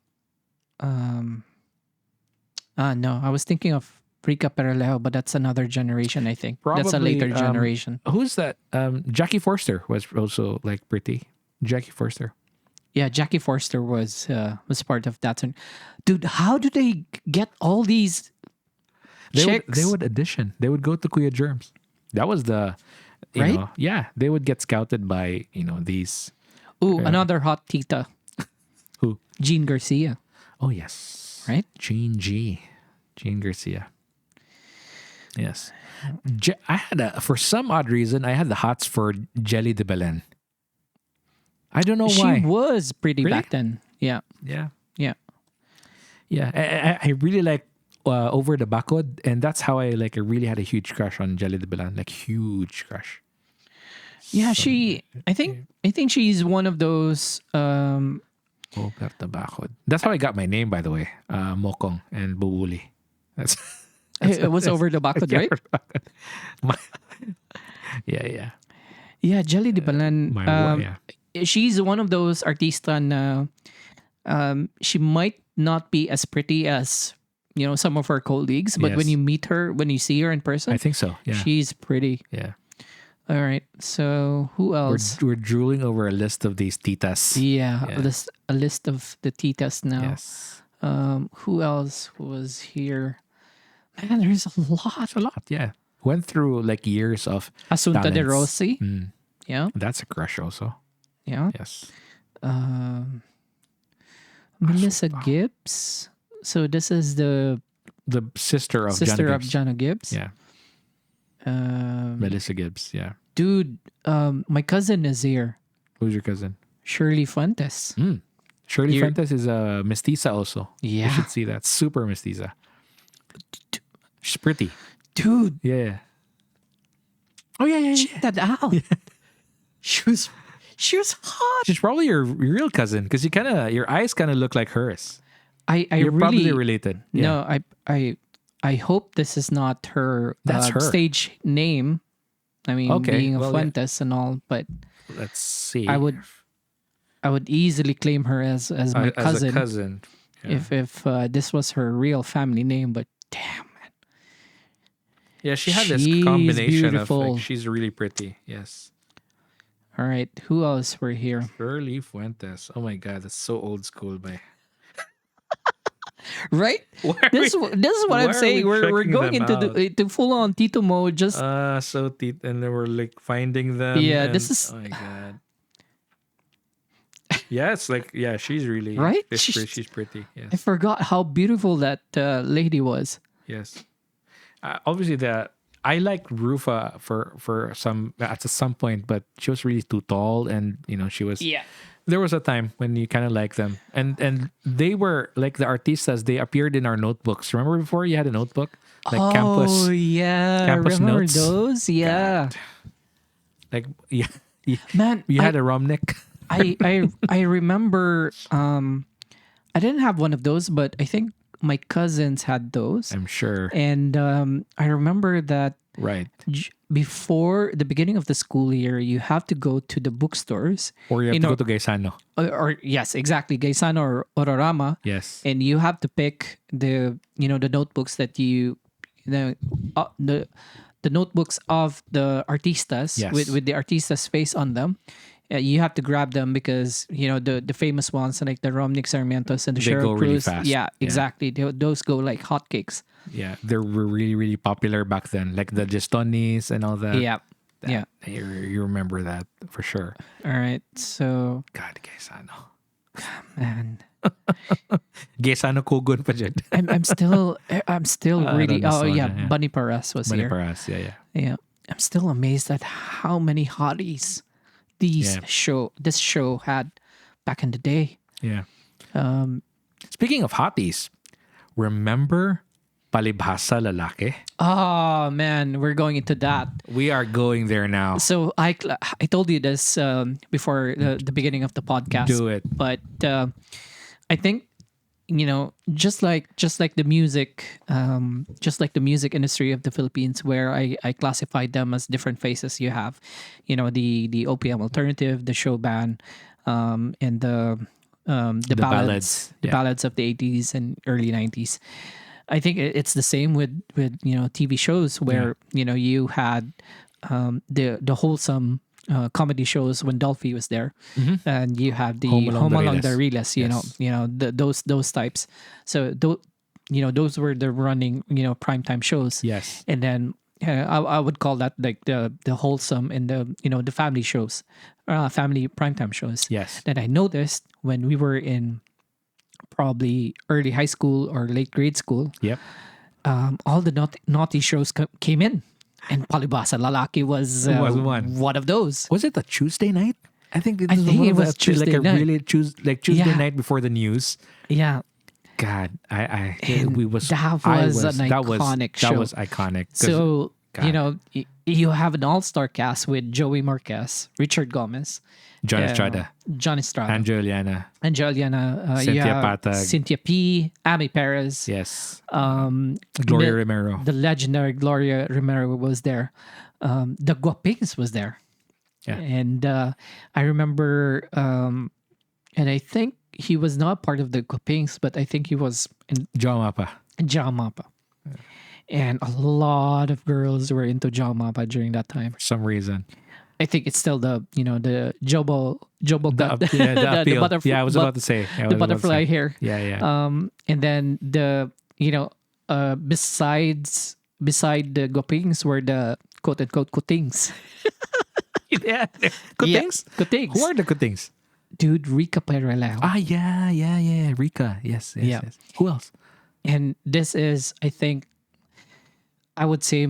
no, I was thinking of Rica Perelejo, but that's another generation, I think. That's a Probably, later generation. Who's that? Jackie Forster was also like pretty. Jackie Forster. Yeah, Jackie Forster was part of that. Dude, how do they get all these chicks? They would audition. They would go to Kuya Germs. That was the, you Right? know, yeah. They would get scouted by these. Ooh, another hot tita. Who? Jean Garcia, Oh yes, right? Jean Garcia. Yes, I had for some odd reason I had the hots for Jelly de Belen. I don't know She why. was pretty Really? back then. Yeah. Yeah, Yeah. yeah. I really like Over the Bakod, and that's how I really had a huge crush on Jelly de Belen, like huge crush. Yeah, I think she's one of those Over the Bakod. That's how I got my name, by the way. Mokong and Bubuli. That's it was Over the Bakod, right? yeah. Yeah, Jelly de Belen. Yeah. She's one of those artista na she might not be as pretty as some of her colleagues, but when Yes. you meet her, when you see her in person, I think so. Yeah. she's pretty. Yeah. All right. So who else? We're drooling over a list of these titas. Yeah, Yeah. a list of the titas now. Yes. Who else was here? Man, there's a lot. That's a lot. Yeah. Went through like years of Asunta de talents. Rossi. Mm, Yeah, that's a crush also. yeah. Yes. Melissa Gibbs. So this is the the sister of sister John of Gibbs. Jana Gibbs. Yeah, Melissa Gibbs. Yeah. Dude, my cousin is here. Who's your cousin? Shirley Fuentes. Shirley You're- Fuentes is a mestiza also. You Yeah. should see that. Super mestiza. She's pretty. Dude, Yeah. Oh yeah. check that out. She was hot. She's probably your real cousin because your eyes kind of look like hers. I You're really probably related. Yeah. no. I hope this is not her, That's her. stage name. I mean, Okay, being a well, yeah. Fuentes and all, but Let's see. I would easily claim her as my cousin, as a cousin. Yeah. if this was her real family name. But damn, man, Yeah, she had this She's combination of beautiful. like she's really pretty. Yes. all right, who else were here? Shirley Fuentes. Oh my god, that's so old school, by. Right, this is what why I'm are saying. we We're checking going them into out? the full on Tito mode. Just So teeth, and then we're like finding them. Yeah, and- this is- Oh my god. Yeah, it's like she's really Right? She's pretty. I Yes, forgot how beautiful that lady was. yes. Obviously, I liked Rufa for some at some point, but she was really too tall, and she was. Yeah. There was a time when you kind of like them, and they were like the artistas. They appeared in our notebooks. Remember before you had a notebook, like campus, Oh yeah, campus remember notes. those? Yeah, like man. you had a Romnick. I remember. I didn't have one of those, but I think my cousins had those, I'm sure. and I remember that Right. before the beginning of the school year, you have to go to the bookstores, Or you have You to know- go to Gaisano. or yes, exactly, Gaisano or Ororama, Yes. and you have to pick the the notebooks that the notebooks of the artistas Yes. with the artistas face on them. You have to grab them because the famous ones like the Romnick Sarmientos and the They Cheryl go really Cruz. fast. Yeah, Yeah. exactly. Those go like hotcakes. Yeah. They were really, really popular back then. Like the Gestonis and all that. Yeah, yeah. You remember that for sure. All right, so God, Gaisano. man, Gaisano Kugun pa dyan. I'm still really. don't know, Oh yeah, yeah. Bunny Perez was here. Maniparas. Yeah. Yeah, I'm still amazed at how many hotties this show had back in the day. Yeah. Um, Speaking of hotties, remember Palibhasa Lalaki? oh man, we're going into that. We are going there now. So I told you this before the beginning of the podcast. Do it. But I think just like the music, just like the music industry of the Philippines, where I classified them as different phases. You have, the OPM alternative, the show band, and the ballads, ballads, the yeah. ballads of the 80s and early 90s. I think it's the same with TV shows where you had the wholesome comedy shows when Dolphy was there, and you have the Home Along the Riles, those types. So those were the running primetime shows. Yes. And then I would call that like the wholesome and the family shows, family primetime shows. Yes. That I noticed when we were in probably early high school or late grade school, Yep. all the naughty shows came in, and Palibhasa Lalaki was Was one of those. Was it a Tuesday night? I think it I was, think one it of was the- Tuesday like a night. really Tuesday Yeah. night before the news. Yeah, God, And we was that I was an iconic show. That was iconic. 'Cause so God. you have an all-star cast with Joey Marquez, Richard Gomez, John uh, Estrada, John Estrada, Angeliana, Angeliana, you Cynthia have Patag. Cynthia P, Amy Perez, yes, um, Gloria the- Romero. the legendary Gloria Romero was there. The Guapings was there. Yeah. And I remember, and I think he was not part of the Guapings, but I think he was in John Mapa. Jamapa. And a lot of girls were into Jamapa during that time. For some reason. I think it's still the Jobo The, cut, the appeal. butterfly, Yeah, I was about to say. the butterfly hair. Yeah, yeah. And then beside the Guapings were the quote unquote kutings. yeah. Yeah, Kutings? kutings. Who are the Kutings? Dude, Rica Perelao. Ah, yeah. Rika. Yes. Yeah. Who else? And this is, I think, I would say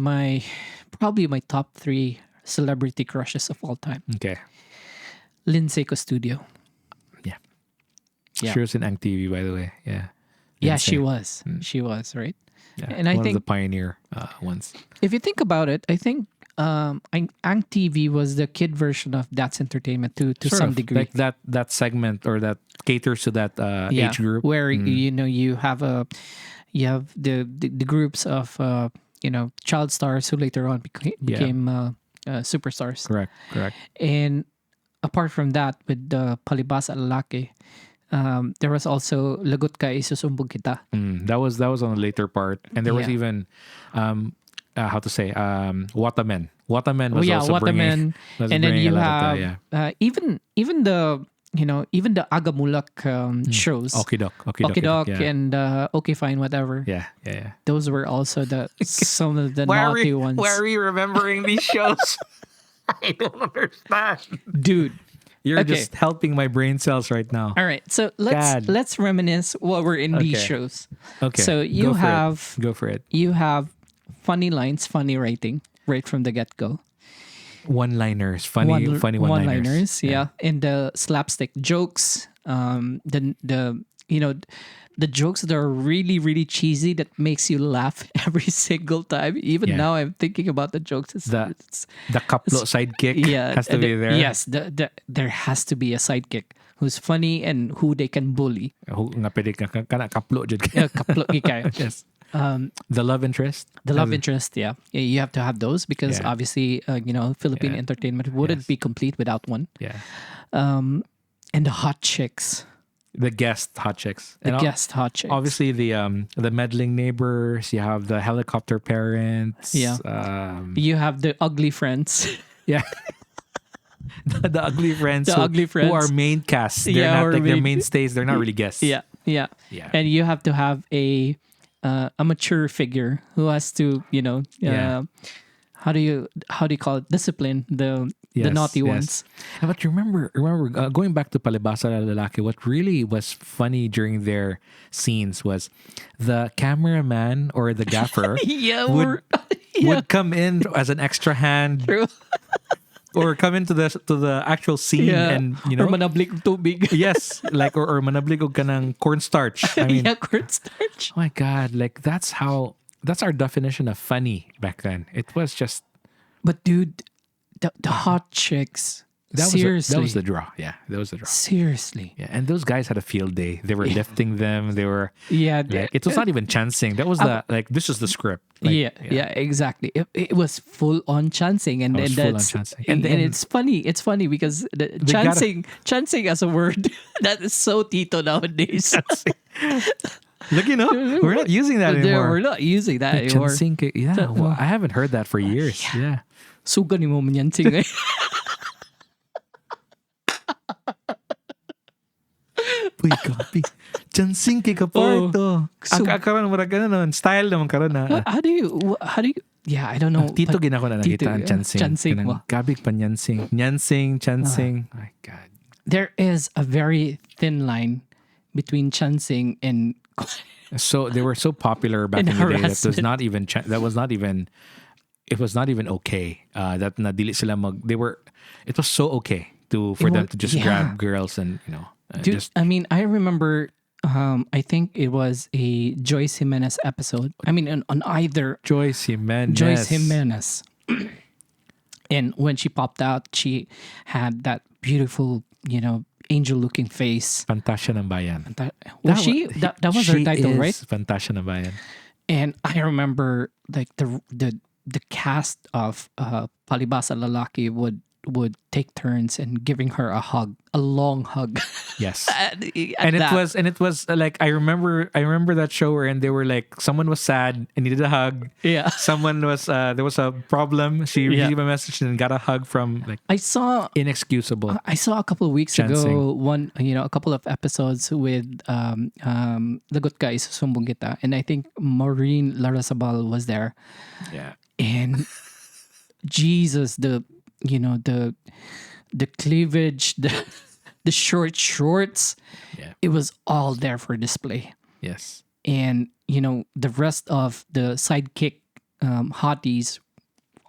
probably my top three celebrity crushes of all time. Okay. Lindsay Studio. Yeah. Yeah. She was in Ang TV, by the way. Yeah. Yeah, Lindsay. she was. She was, right? Yeah. And I one think of the pioneer ones. if you think about it, I think Ang TV was the kid version of That's Entertainment to Sort some of, degree. like that segment or that caters to that Yeah, age group. where you have the groups of child stars who later on became superstars. Correct. And apart from that, with the Palibasa Lalaki, there was also Lagot Ka Isusumbog Kita. That was on the later part, and there was Yeah. even how to say Watamen. Watamen was Oh yeah, also bringing, Watamen, and then bringing a you lot have of the, even the even the Agamulak shows, Okidok, Okidok yeah. and Okay Fine Whatever. Yeah. Those were also some of the Why naughty ones. Why are we remembering these shows? I don't understand. Dude. You're Okay. just helping my brain cells right now. All right, so God. let's reminisce what were in these Okay. shows. Okay. So you Go for it. you have funny lines, funny writing right from the get go. One-liners, funny one-liners. One-liners, yeah. And the slapstick jokes, the jokes that are really, really cheesy that makes you laugh every single time. Even Yeah. now, I'm thinking about the jokes. The kaplo sidekick has to be there. Yes, there has to be a sidekick who's funny and who they can bully. Nga pwede ka kana kaplo jud. Kaplo gikay. Yes. The love interest. The love interest, yeah. You have to have those because Yeah. obviously, Philippine Yeah. entertainment wouldn't Yes. be complete without one. Yeah. And the hot chicks, The guest hot chicks. the And guest hot chicks. obviously the meddling neighbors. You have the helicopter parents. Yeah. You have the ugly friends. Yeah. the ugly friends. The ugly friends. who are main cast. They're Yeah, not or like their main- mainstays. They're not really guests. Yeah. Yeah. And you have to have a mature figure who has to, Yeah. how do you call it? Discipline the naughty ones. Yeah, but remember, going back to Palibasa Lalaki, what really was funny during their scenes was the cameraman or the gaffer Yeah, would come in as an extra hand true. or come into the actual scene and or manablik tubig. yes, like or manablig og kanang cornstarch. I mean, Yeah, cornstarch. oh my god, like that's our definition of funny back then. It was just But dude, the hot chicks. that seriously, was the draw. Yeah, that was the draw. seriously. Yeah, and those guys had a field day. They were lifting them. They were Yeah, like, it was not even chancing. That was this is the script. Like, yeah, exactly. It was full on chancing, and It was then full on that's chancing. and And- it's funny. It's funny because the gotta- chancing as a word that is so Tito nowadays. Look, we're not using that anymore. We're not using that anymore. Chancing, yeah, well, I haven't heard that for years. Yeah. Suga ni mo manyansing eh. Uy, copy. Chancing kay kaparto. so- Karon mura ka na style naman karon na. How do you? Yeah, I don't know. Tito but ginako na Tito, nakita ang chancing. chancing Kanang mo. Gabig pa nyansing. Nyansing, chancing. My God. There is a very thin line between chancing and So they were so popular back And in the day that harassment. it was not even okay. That nadili sila it was so okay for them to just yeah. grab girls and Dude, just I mean, I remember. I think it was a Joyce Jimenez episode. I mean, on either Joyce Jimenez. Joyce Jimenez. And when she popped out, she had that beautiful, angel-looking face. Fantasya ng Bayan. That was her She title, is right? Fantasya ng Bayan. And I remember like the cast of Palibasa Lalaki would take turns and giving her a long hug. Yes. At And that. it was like I remember that show where they were like someone was sad and needed a hug. Yeah. Someone was there was a problem. She Yeah. received a message and got a hug from like I saw inexcusable. a couple of weeks Chancing. ago a couple of episodes with Lagot Ka Isusumbong Kita, and I think Maureen Larrazabal was there, Yeah. and Jesus, the cleavage, the short shorts, Yeah. it was all there for display. Yes. And the rest of the sidekick hotties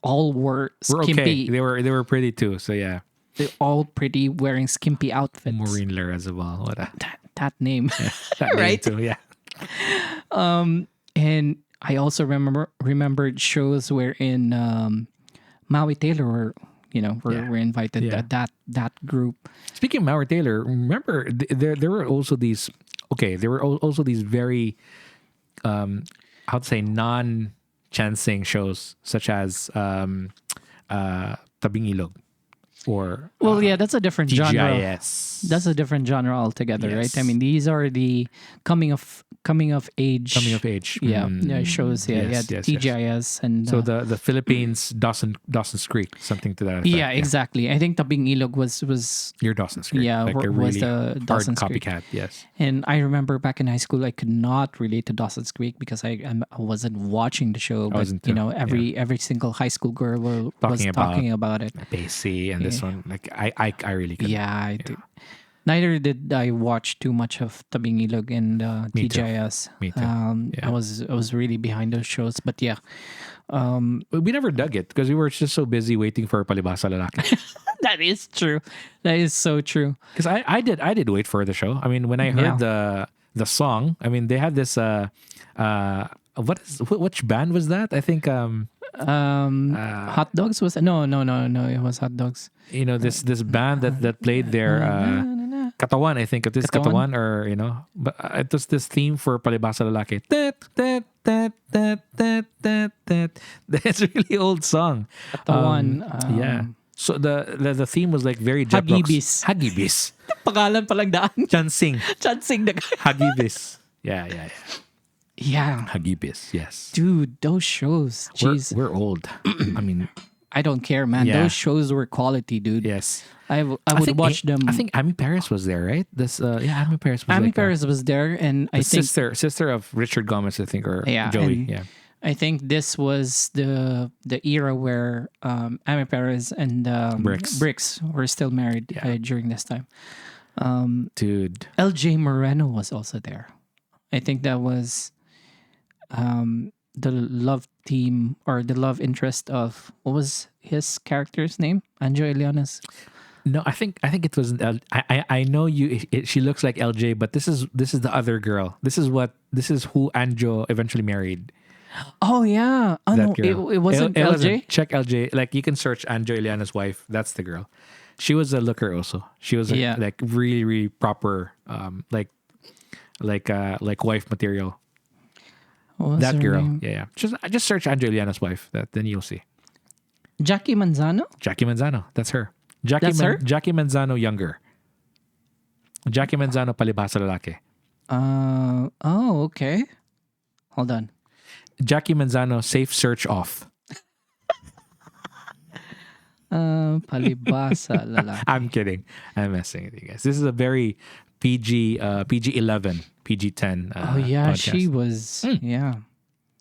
all wore We're okay. skimpy. They were pretty too. So yeah, They're all pretty wearing skimpy outfits. Maureen Larrazabal. What a That name. that name Right? too. Yeah. And I also remembered shows wherein Maui Taylor were invited. Yeah. That group. Speaking of Maury Taylor, remember there were also these. Okay, there were also these very, how to say, non-chancing shows such as Tabing Ilog or Well, yeah, that's a different genre. TGIS. That's a different genre altogether, Yes. right? I mean, these are the coming of age. Coming of age. Yeah, shows. Yeah, yes, yeah, yes, TGIS and So the Philippines Dawson's Creek, something to that effect. yeah, exactly. I think Tabing Ilog was Your Dawson's Creek. Yeah, like a was really the hard Dawson's Creek. copycat. Yes. And I remember back in high school, I could not relate to Dawson's Creek because I wasn't watching the show. But wasn't too, every single high school girl was Talking about- talking about it. Basie and this one, like I really couldn't. Yeah, I did. Neither did I watch too much of Tabing Ilog and Me too. TGIS. Me too. I was really behind those shows, but yeah, But we never dug it because we were just so busy waiting for Palibhasa Lalaki. that is true. That is so true. Because I did wait for the show. I mean, when I heard the song, I mean, they had this which band was that? I think Hot Dogs was no. It was Hot Dogs. This band that played their Katawan. I think it is Katawan? Katawan, or but it was this theme for Palibhasa Lalaki. That's a really old song. Katawan, Yeah. So the theme was like very Jet Hagibis. Hagibis. Pangalan palang daan. Chansing. Chansing the Hagibis. Yeah. Yeah. Hagibis. Yes. Dude, those shows. Jeez. We're old. I mean, I don't care, man. Yeah. Those shows were quality, dude. yes. I would watch them. I think Amy Paris was there, right? Amy Paris was Amy like Paris was there, and I the think sister of Richard Gomez, I think, or Yeah, Joey. and- Yeah. I think this was the era where Amy Paris and Bricks. were still married Yeah. during this time. Dude. LJ Moreno was also there. I think that was the love team or the love interest of what was his character's name? Anjo Eliana's. No, I think it was. I know you. She looks like LJ, but this is the other girl. This is who Anjo eventually married. Oh yeah. Oh no, That girl. it wasn't LJ. Check LJ. Like you can search Anjo Eliana's wife. That's the girl. She was a looker also. She was Yeah. like really really proper like wife material. What was That her girl. name? Yeah. Just search Anjo Eliana's wife. Then you'll see. Jackie Manzano. Jackie Manzano. That's her. That's her? Jackie Manzano younger. Jackie Manzano Palibhasa Lalaki. Oh, okay. Hold on. Jackie Manzano safe search off. Palibasa lalaki. I'm kidding. I'm messing with you guys. This is a very PG 11, PG 10. Oh yeah, podcast. she was. Yeah.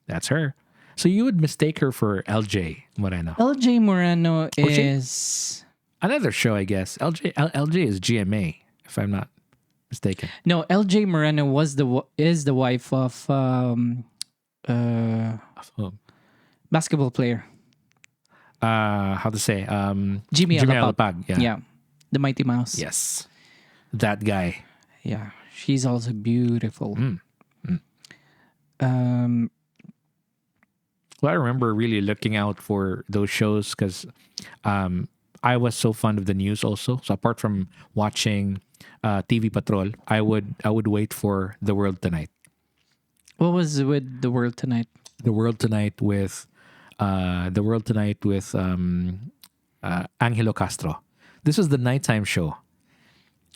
That's her. So you would mistake her for LJ Moreno. LJ Moreno OJ? is Another show, I guess. LJ is GMA, if I'm not mistaken. no. LJ Moreno is the wife of Oh, basketball player how to say? Jimmy Alapag. Alapag. Yeah. Yeah, the Mighty Mouse. Yes. That guy. Yeah, she's also beautiful. Well, I remember really looking out for those shows because I was so fond of the news also. So apart from watching TV Patrol, I would wait for The World Tonight. What was with The World Tonight? The World Tonight with Angelo Castro. This was the nighttime show.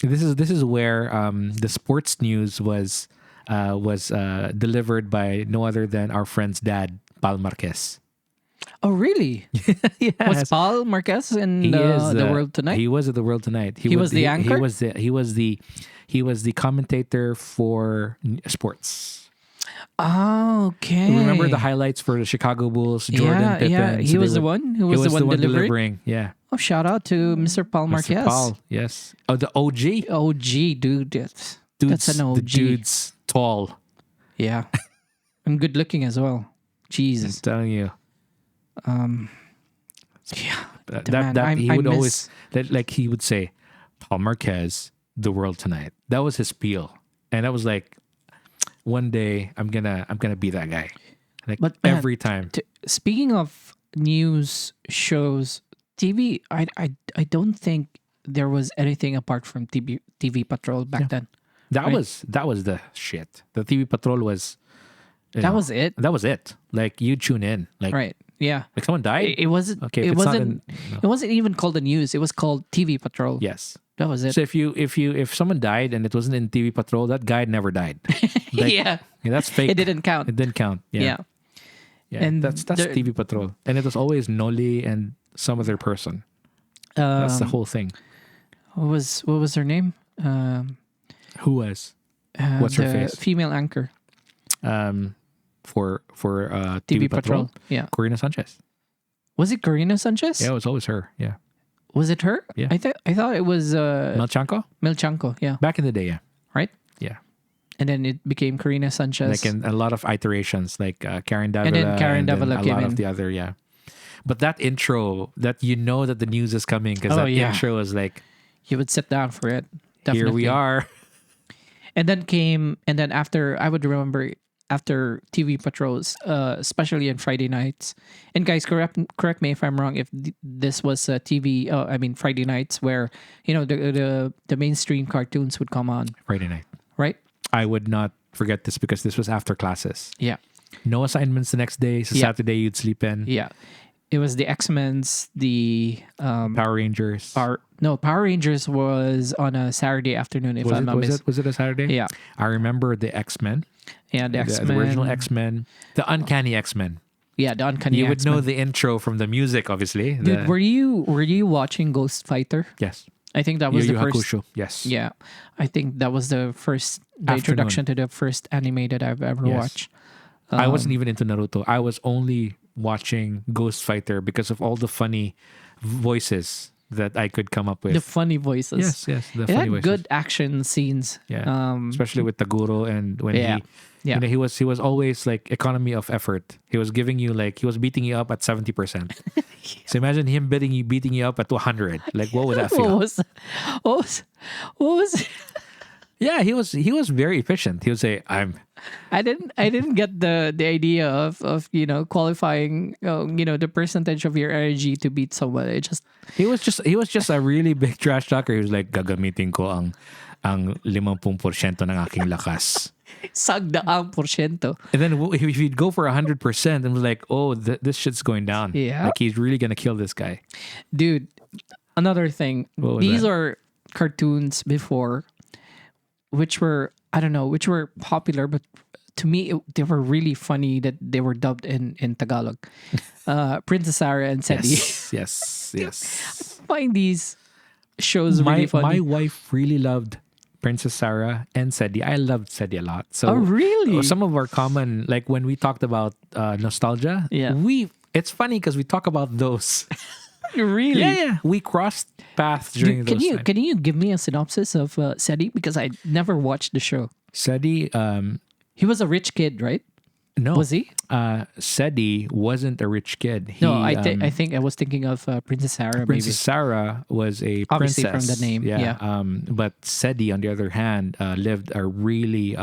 This is where the sports news was delivered by no other than our friend's dad, Pal Marquez. Oh, really? Yes. Was Paul Marquez in the World Tonight? He was at the World Tonight. He was the anchor? He was the commentator for sports. Oh, okay. Remember the highlights for the Chicago Bulls, Jordan, Pippen? Yeah. So He they was the would- one who He was the one delivering. delivering. Yeah. Oh, shout out to Mr. Paul Marquez. Mr. Paul, yes. Oh, the OG. OG, dude. That's an OG. The dude's tall. Yeah. And good looking as well. I'm Jesus. telling you. Yeah. That he would always like he would say, Paul Marquez, the world tonight. That was his spiel. And I was like, one day I'm gonna be that guy. Like But man, every time. Speaking of news shows, TV, I don't think there was anything apart from TV Patrol back then. That right. was the shit. The TV Patrol was That was it. That was it. Like you tune in. Like Right. Yeah. like someone died. It wasn't. Okay, It if it's not wasn't. no. It wasn't even called the news. It was called TV Patrol. Yes. That was it. So if someone died and it wasn't in TV Patrol, that guy never died. Like, yeah. that's fake. It didn't count. It didn't count. Yeah. Yeah. Yeah. And that's there- TV Patrol. And it was always Noli and some other person. That's the whole thing. What was her name? Who was? What's her the face? female anchor. For TV TV Patrol? Yeah. Corina Sanchez. Was it Karina Sanchez? Yeah, it was always her. Yeah. Was it her? Yeah. I thought it was Melchanko? Milchanko. Yeah. Back in the day, yeah. Right. Yeah. And then it became Karina Sanchez. Like in a lot of iterations, like Karen Davila. And then Karen Davila a came lot in. of the other, yeah. But that intro, that you know that the news is coming because Oh, that yeah. intro is like, You would sit down for it. Definitely. here we are. And then after, I would remember after TV patrols, especially on Friday nights. And guys, correct me if I'm wrong. If this was TV, Friday nights where the mainstream cartoons would come on, Friday night. right? I would not forget this because this was after classes. Yeah, No assignments the next day. So Yeah. Saturday you'd sleep in. yeah. It was the X-Men's, the Power Rangers. Power Rangers was on a Saturday afternoon. If I'm not mistaken. Was it a Saturday? Yeah, I remember the X-Men. yeah. The X-Men, The original X-Men. The Uncanny X-Men. Yeah, the Uncanny You would X-Men. know the intro from the music, obviously. Dude, were you watching Ghost Fighter? Yes. I think that was Yu the Yu first. Hakusho. Yes. Yeah, I think that was the introduction to the first anime that I've ever Yes. watched. I wasn't even into Naruto. I was only watching Ghost Fighter because of all the funny voices that I could come up with. The funny voices. Yes, the It funny had voices. good action scenes. Yeah. Especially with Taguro and when Yeah. Yeah. he was always like economy of effort. He was giving you like he was beating you up at 70%. So imagine him beating you up at 100. Like what would that feel? What was Yeah, he was very efficient. He would say, I didn't get the idea of qualifying the percentage of your energy to beat someone. he was just a really big trash talker. He was like, gagamitin ko ang 50% ng aking lakas. sagdaang porsyento. And then if you'd go for 100%, and was like, oh, this shit's going down. Yeah. Like he's really gonna kill this guy. Dude, another thing. What was These that? are cartoons before which were popular, but to me they were really funny that they were dubbed in Tagalog. Princess Sarah and Seti. Yes. I find these shows My really funny. wife really loved Princess Sarah and Sedi. I loved Sedi a lot. So Oh, really? some of our common, like when we talked about nostalgia, Yeah. it's funny because we talk about those. Really? Yeah. We crossed paths during Dude, those times. can you give me a synopsis of Seti, because I never watched the show. Sedi, He was a rich kid, right? no. Was he? Sedi wasn't a rich kid. No, I think I was thinking of Princess Sarah. Princess Sarah was a Obviously princess. from the name, yeah. But Sedi, on the other hand, lived a really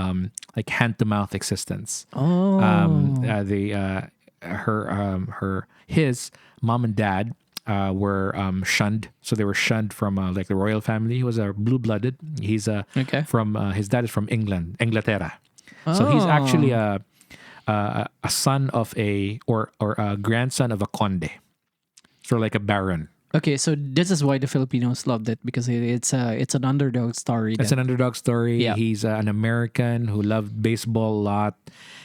like hand to mouth existence. maybe. Oh. His mom and dad were shunned, so they were shunned from like the royal family. He was a blue blooded. He's Okay. from his dad is from Inglaterra. So he's actually a son of or a grandson of a conde, so like a baron. Okay, so this is why the Filipinos loved it, because it's an underdog story. It's an underdog story. Yeah. He's an American who loved baseball a lot,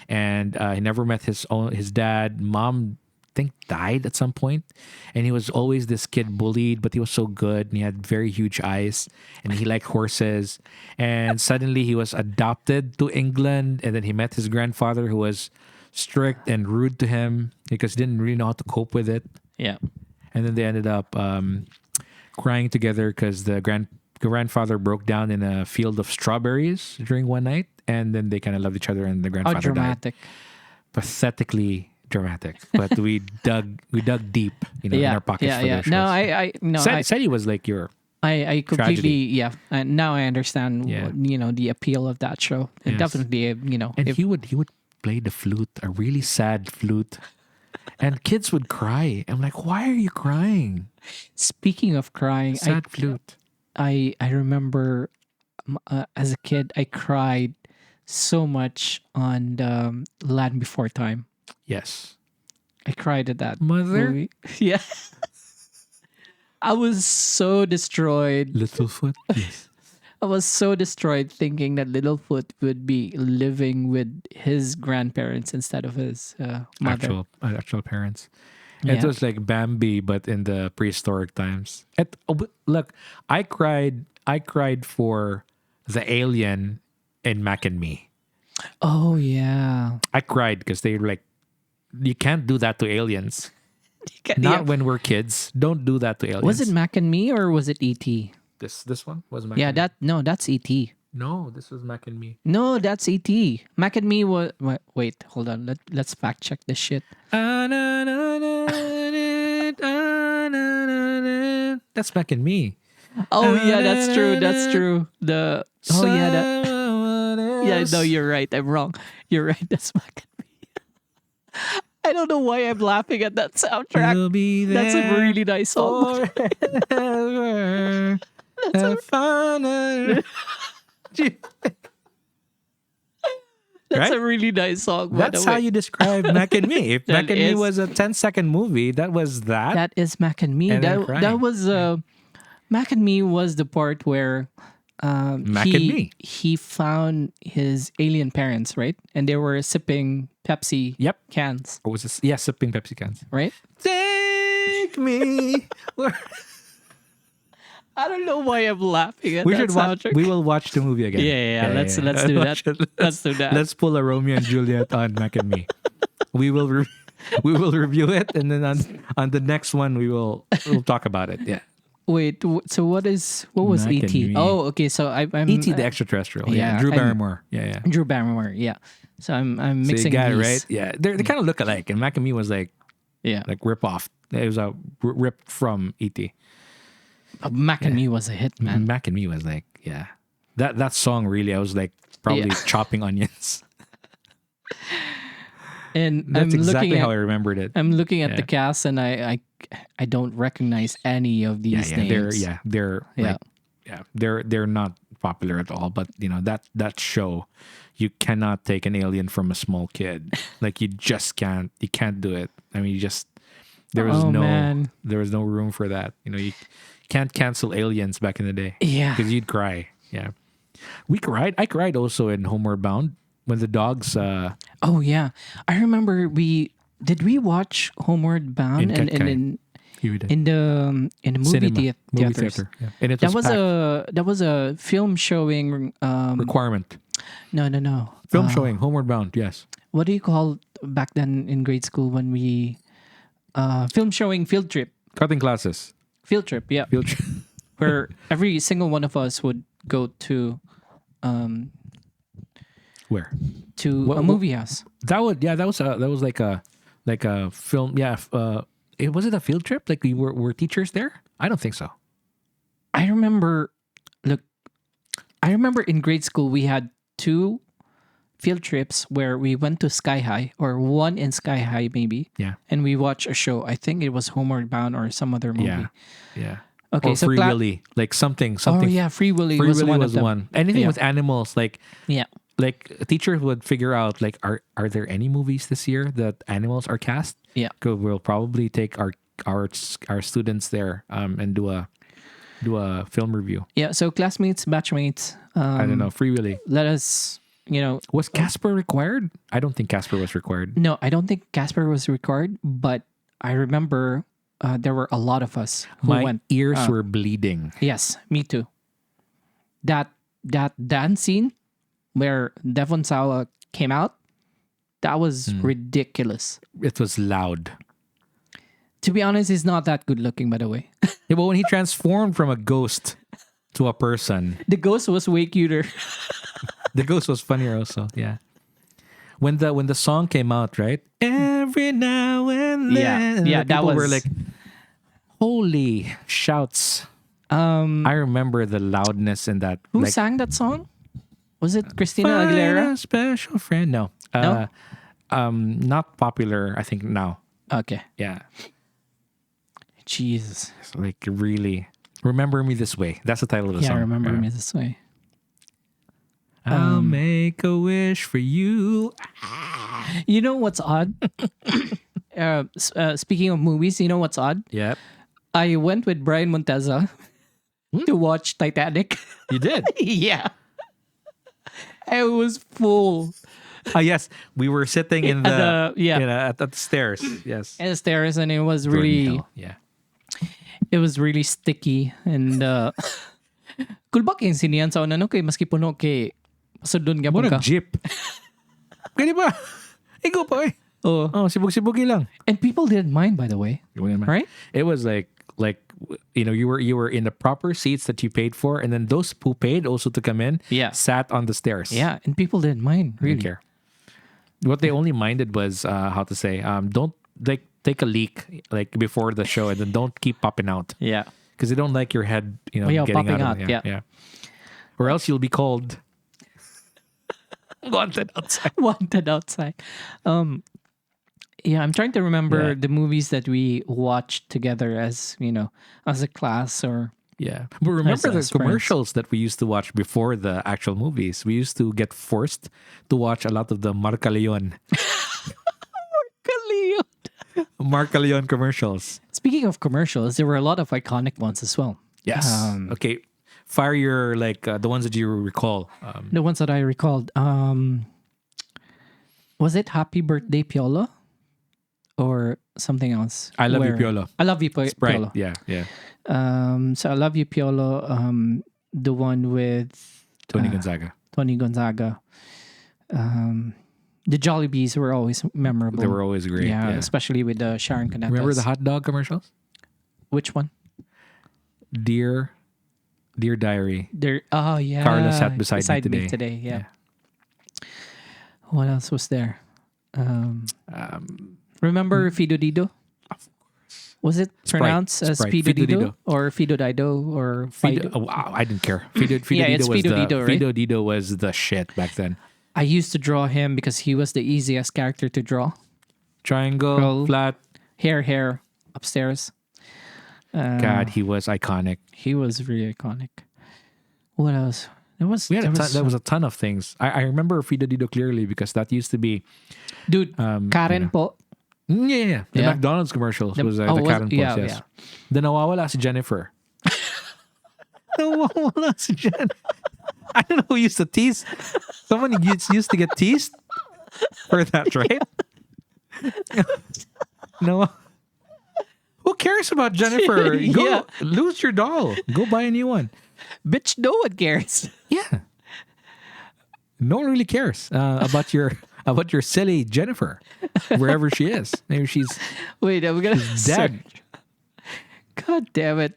and he never met his dad. Mom, I think, died at some point, and he was always this kid bullied, but he was so good, and he had very huge eyes, and he liked horses. And suddenly he was adopted to England, and then he met his grandfather, who was strict and rude to him because he didn't really know how to cope with it. Yeah. And then they ended up crying together because the grandfather broke down in a field of strawberries during one night, and then they kind of loved each other, and the How grandfather died. dramatic. pathetically dramatic, but we dug deep, in our pockets for those shows. No, I no, Said he was like your I completely tragedy. And now I understand Yeah. the appeal of that show. It Yes. definitely And if he would play the flute, a really sad flute, and kids would cry. I'm like, why are you crying? speaking of crying, Sad flute. I remember as a kid I cried so much on the Land Before Time. Yes, I cried at that mother, movie. Yeah. I was so destroyed. Littlefoot. Yes. I was so destroyed thinking that Littlefoot would be living with his grandparents instead of his mother. Actual parents. Yeah. It was like Bambi, but in the prehistoric times. Look, I cried. I cried for the alien in Mac and Me. Oh yeah. I cried because they were like, you can't do that to aliens. Yeah. Not when we're kids. Don't do that to aliens. Was it Mac and Me or was it E.T.? this one? Was Mac Yeah, and Me? that's E.T. No, this was Mac and Me. No, that's E.T. Mac and Me was wait, hold on. Let's fact check this shit. That's Mac and Me. Oh yeah, that's true. That's true. Yeah, no, you're right. I'm wrong. You're right. That's Mac and Me. I don't know why I'm laughing at that soundtrack. You'll be there That's a really nice song. forever. That's Right? a really nice song. By That's the how way. you describe Mac and Me. If That Mac and Me is- was a 10-second movie, that was that. That is Mac and Me. And I'm That crying. was Mac and Me was the part where Mac he, and Me. he found his alien parents, right? And they were sipping Pepsi Yep. cans, Or was this? Yeah, sipping Pepsi cans. right? Take me. I don't know why I'm laughing at We that should watch. soundtrack. We will watch the movie again. Yeah, let's do that. Let's do that. Let's pull a Romeo and Juliet on Mac and Me. We will review it, and then on the next one we'll talk about it. Yeah, Wait, so what was Mac and E.T.? Me. Oh, okay. So I'm E.T. the extraterrestrial. Yeah, yeah, Drew I'm- Barrymore. Yeah. Drew Barrymore. Yeah. So I'm So you mixing got it these. right. Yeah, they kind of look alike, and Mac and Me was like Yeah. rip off. It was a rip from E.T. Mac and Me was a hit, man. Mac and Me was like, yeah, that song really. I was like probably Yeah. chopping onions. And That's I'm exactly looking how at I remembered it. I'm looking at Yeah. the cast and I don't recognize any of these names. They're Yeah. they're not popular at all. But that show, you cannot take an alien from a small kid. Like you just can't. You can't do it. I mean, there was Oh, no man. there was no room for that. You can't cancel Aliens back in the day. Yeah. because you'd cry. Yeah, we cried. I cried also in Homeward Bound when the dogs. Oh yeah. I remember did we watch Homeward Bound In Katkay. in the movie Cinema, movie theaters. theater. Yeah. And it That was packed. a film showing Requirement. no. Film showing. Homeward Bound. Yes. What do you call back then in grade school when we film showing field trip? Cutting classes. Field trip, yeah. Field trip. Where every single one of us would go to Where? a movie house. That was like a film. Yeah. Was it a field trip? Like were teachers there? I don't think so. I remember in grade school we had 2 field trips where we went to Sky High, or one in Sky High maybe, Yeah. and we watched a show. I think it was Homeward Bound or some other movie. Yeah. Yeah. Okay, Or so Free Willy, like something. Oh yeah, Free Willy Free was Willy one was of them. one. Anything Yeah. with animals, like Yeah. teachers would figure out like are there any movies this year that animals are cast? Yeah. 'Cause we'll probably take our students there and do a film review. Yeah, so classmates, batchmates, I don't know. Free Willy. let us, Was Casper required? I don't think Casper was required. no, I don't think Casper was required, but I remember there were a lot of us who My went. ears were bleeding. Yes, me too. That dance scene where Devon Sawa came out, that was ridiculous. It was loud. To be honest, he's not that good looking, by the way. Yeah, but when he transformed from a ghost to a person, The ghost was way cuter. the ghost was funnier also. Yeah. when the song came out, right? Every now and then, and Yeah, the that people were was like, "Holy shouts!" I remember the loudness in that. who Like, sang that song? Was it Christina "Find Aguilera? a special friend." No, No? not popular. I think now. Okay. Yeah, Jesus. it's like really. Remember me this way. That's the title of the Yeah, song. I remember me this way. I'll make a wish for you. You know what's odd? Speaking of movies, you know what's odd? Yep, I went with Brian Monteza to watch Titanic. you did. Yeah. I was full. Yes, we were sitting in At the, at the stairs. Yes, And stairs, and it was Burning really hell. Yeah. sticky and kulbak yung siniyan sa una no kay maski puno kay pasudon What gyapon a ka. jeep. Gani ba? Ikaw pa eh. Oh. Oh, sibog-sibogi lang. And people didn't mind, by the way. Right? It was like you were in the proper seats that you paid for, and then those who paid also to come in Yeah. sat on the stairs. Yeah, and people didn't mind, Didn't really. care. What they only minded was how to say don't like take a leak like before the show, and then don't keep popping out Yeah. because they don't like your head Yeah, getting popping out. out, yeah. Or else you'll be called wanted outside. Wanted outside. Yeah, I'm trying to remember Yeah. the movies that we watched together as, as a class or Yeah. But remember the as friends. commercials that we used to watch before the actual movies? We used to get forced to watch a lot of the Marca Leon. Marca Leon commercials. Speaking of commercials, there were a lot of iconic ones as well. Yes. Okay. Fire your, the ones that you recall. The ones that I recalled. Was it Happy Birthday Piolo? Or something else? I Love You, Piolo. I Love You, Right. Piolo. Yeah. Yeah. So I Love You, Piolo. The one with Tony Gonzaga. Tony Gonzaga. The Jollibees were always memorable. They were always great. Yeah, Yeah. especially with the Sharon Canetas. Remember the hot dog commercials? Which one? Dear Diary. There. Oh yeah. Carla sat beside me today. Yeah. What else was there? Remember Fido Dido? Was it pronounced as Sprite. Fido Fido Dido Dido. or Fido Dido or Fido, Fido? oh, wow, I didn't care. Fido Yeah, Dido it's was Fido the Dido, right? Fido Dido was the shit back then. I used to draw him because he was the easiest character to draw. Triangle, Roll. flat. Hair, upstairs. God, he was iconic. He was really iconic. What else? There was There was a ton of things. I remember Fido Dido clearly because that used to be dude. Karen po. yeah. The Yeah. McDonald's commercials The- was oh, the was- Karen yeah, Post, yes. yeah. The nawawala si Jennifer. Nawawala si Jen. I don't know who used to tease. Someone used to get teased for that, right? No. Who cares about Jennifer? Go Yeah. lose your doll. Go buy a new one. Bitch, no one cares. Yeah. No one really cares about your silly Jennifer, wherever she is. Maybe she's Wait, I'm gonna dead. God damn it.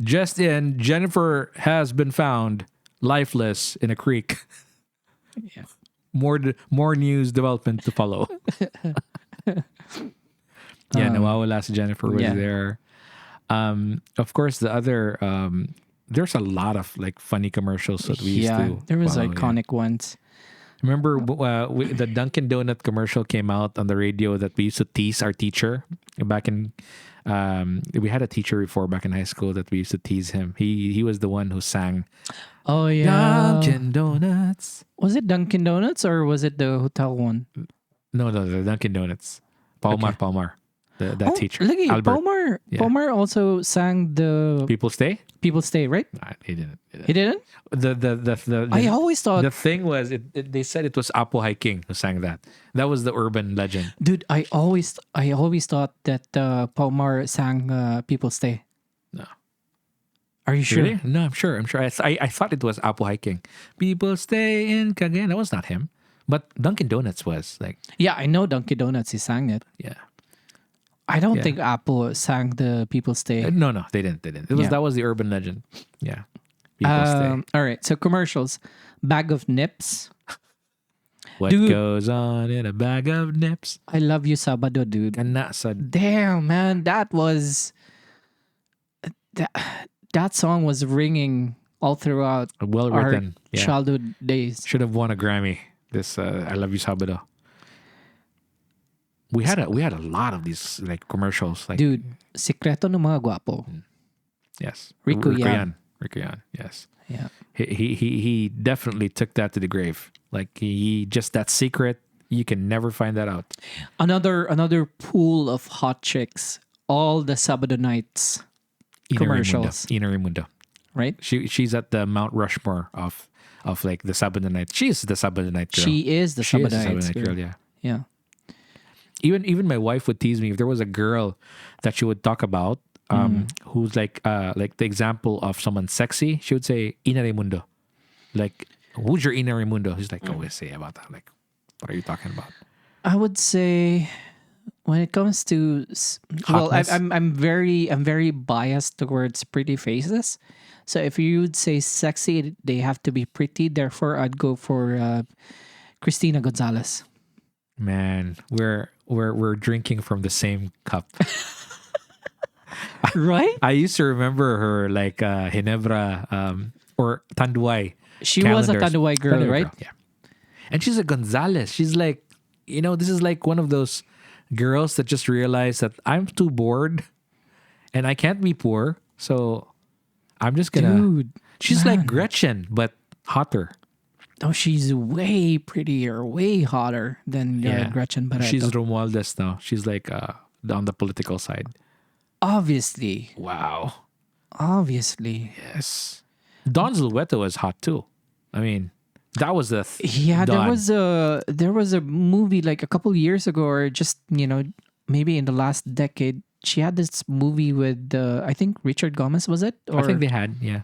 Just in, Jennifer has been found lifeless in a creek. Yeah. More news development to follow. Yeah, nawawala si Jennifer was yeah. there. Of course, the other there's a lot of like funny commercials that we used to. There was follow, yeah. iconic ones. Remember the Dunkin' Donut commercial came out on the radio that we used to tease our teacher back in. We had a teacher before back in high school that we used to tease him. He was the one who sang Oh yeah. Dunkin' Donuts. Was it Dunkin' Donuts or was it the hotel one? No, the Dunkin' Donuts. Palmar. That teacher. Look, Albert. Palmer also sang the People Stay? People Stay, right? Nah, he didn't. He didn't? The I always thought, the thing was they said it was Apo Hiking who sang that. That was the urban legend. dude, I always thought that Palmer sang People Stay. No. Are you sure? Really? No, I'm sure. I thought it was Apo Hiking. People Stay in Cagayan. That was not him. But Dunkin' Donuts was like, Yeah, I know Dunkin' Donuts, he sang it. yeah. I don't Yeah. think Apple sang the People Stay. No, they didn't. Yeah. That was the urban legend. Yeah. People Stay. All right, so commercials. Bag of Nips. What Dude. goes on in a bag of nips? I love you, Sabado, dude. And that's a Damn, man, that was that, that song was ringing all throughout well our written. Yeah. childhood days. Should have won a Grammy. This I Love You Sabado. We had a lot of these like commercials. Like Dude, Sikreto ng mga Gwapo. yes, Rico Yan. Rico Yan. Yes, Yeah. he definitely took that to the grave. Like he just that secret. You can never find that out. Another pool of hot chicks. All the Sabado nights commercials, Ina Raimundo. right? She's at the Mount Rushmore of like the Sabado night. She's the Sabado night girl. She is the She is Sabado the Sabado nights night girl. Yeah. Yeah. Even my wife would tease me if there was a girl that she would talk about who's like the example of someone sexy. She would say Ina Raimundo. Like, who's your Ina Raimundo? He's like, always say about that. Like, what are you talking about? I would say when it comes to well, Hotness? I'm very biased towards pretty faces. So if you would say sexy, they have to be pretty. Therefore, I'd go for Christina Gonzalez. Man, we're drinking from the same cup. Right? I used to remember her like Ginebra or Tanduay. She was a calendars. Tanduay girl, Tanduay right? Yeah. And she's a Gonzalez. She's like, this is like one of those girls that just realized that I'm too bored and I can't be poor. So I'm just gonna. Dude, she's man. like Gretchen, but hotter. Oh, she's way prettier, way hotter than Gretchen Barreto. She's Romualdez now. She's like on the political side. Obviously. Wow. Obviously. Yes. Don Zulueta was hot too. I mean, that was the Yeah, Don. there was a movie like a couple years ago, or just maybe in the last decade. She had this movie with I think Richard Gomez, was it? Or I think they had, yeah.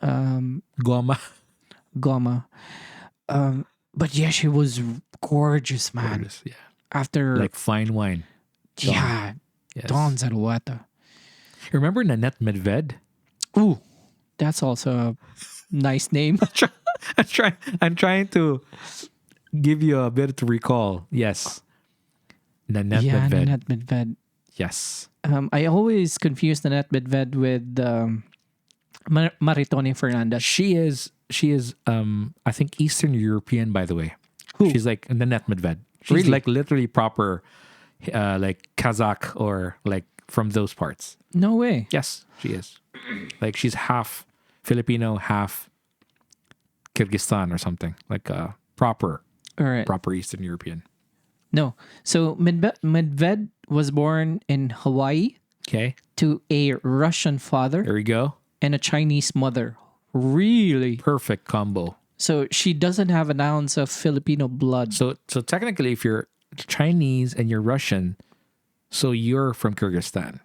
Goma. Goma. But yeah, she was gorgeous, man. Gorgeous, yeah. After Like fine wine. yeah, Yes. Don Zarueta. Remember Nanette Medved? Ooh, that's also a nice name. I'm trying to give you a bit to recall. Yes. Nanette Yeah, Medved. Nanette Medved. Yes. I always confuse Nanette Medved with Maritone Fernandez. She is I think Eastern European, by the way. Who? She's like Nanette Medved. She's Really? like literally proper like Kazakh or like from those parts. No way. Yes, she is. Like she's half Filipino, half Kyrgyzstan or something. Like proper All right. Eastern European. No. So Medved was born in Hawaii Okay. to a Russian father There we go. and a Chinese mother. Really? Perfect combo. So she doesn't have an ounce of Filipino blood. So technically if you're Chinese and you're Russian, so you're from Kyrgyzstan.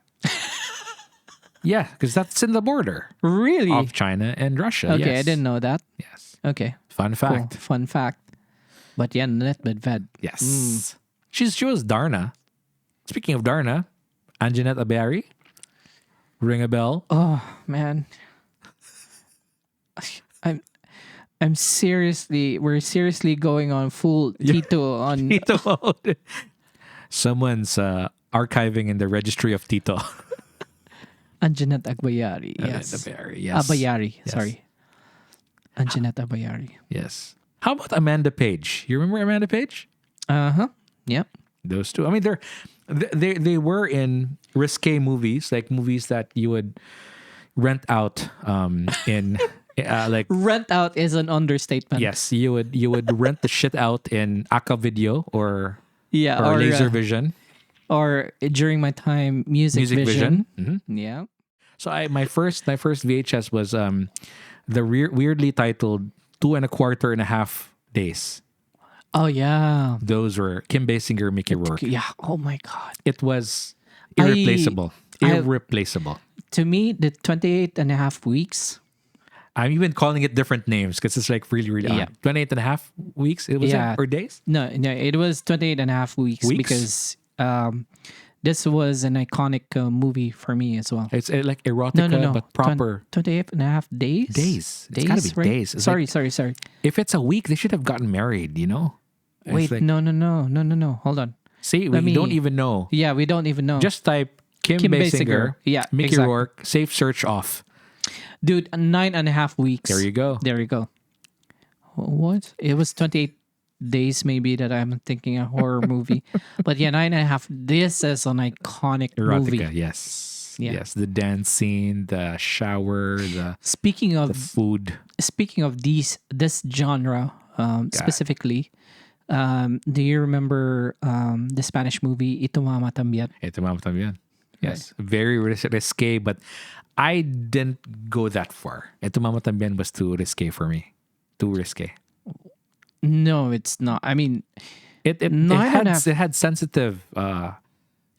Yeah, because that's in the border Really? of China and Russia. Okay, yes. I didn't know that. Yes. Okay. Fun Cool. fact. Fun fact. But yeah, Nanette Medved. Yes. She was Darna. Speaking of Darna, Anjanette Abayari. Ring a bell. Oh man. We're seriously going on full Tito on Tito mode. Someone's archiving in the registry of Tito. Anjanette Agbayari. Yes. Abayari, yes. Abayari, Yes. sorry. Anjanette Abayari. Yes. How about Amanda Page? You remember Amanda Page? Uh-huh. Yep. Those two. I mean, they were in risque movies, like movies that you would rent out in like Rent out is an understatement. yes, you would rent the shit out in Aka Video or Yeah. Laser Vision, or during my time, Music Vision. Mhm. Yeah. So my first VHS was the weirdly titled 2.25 days. Oh yeah. Those were Kim Basinger, Mickey Rourke. Yeah. Oh my God. It was irreplaceable. I- Irreplaceable. To me, the 28 and a half weeks. I'm even calling it different names because it's like really, really Yeah. odd. 28 and a half weeks, it was Yeah. or days? No, it was 28 and a half weeks, Weeks? because this was an iconic movie for me as well. It's like erotica, No. but proper 28 and a half days? days. It's gotta be right? days. It's Sorry. If it's a week, they should have gotten married, you know? It's Wait, like, no. Hold on. see, Let we don't me- even know. Yeah, we don't even know. Just type Kim Kim Basinger, Basinger. Yeah, Mickey exactly. Rourke, safe search off. Dude, 9.5 weeks. There you go. There you go. What? It was 28 days maybe that I'm thinking a horror movie. But yeah, 9.5. This is an iconic movie. Erotica, yes. Yeah. Yes. The dance scene, the shower, the Speaking of food. this genre specifically, do you remember the Spanish movie Ito Mama También? Ito mama también. Yes. Very risque, but I didn't go that far. Ito mama también was too risque for me. Too risque. No, it's not. I mean, It Nine and a half- had sensitive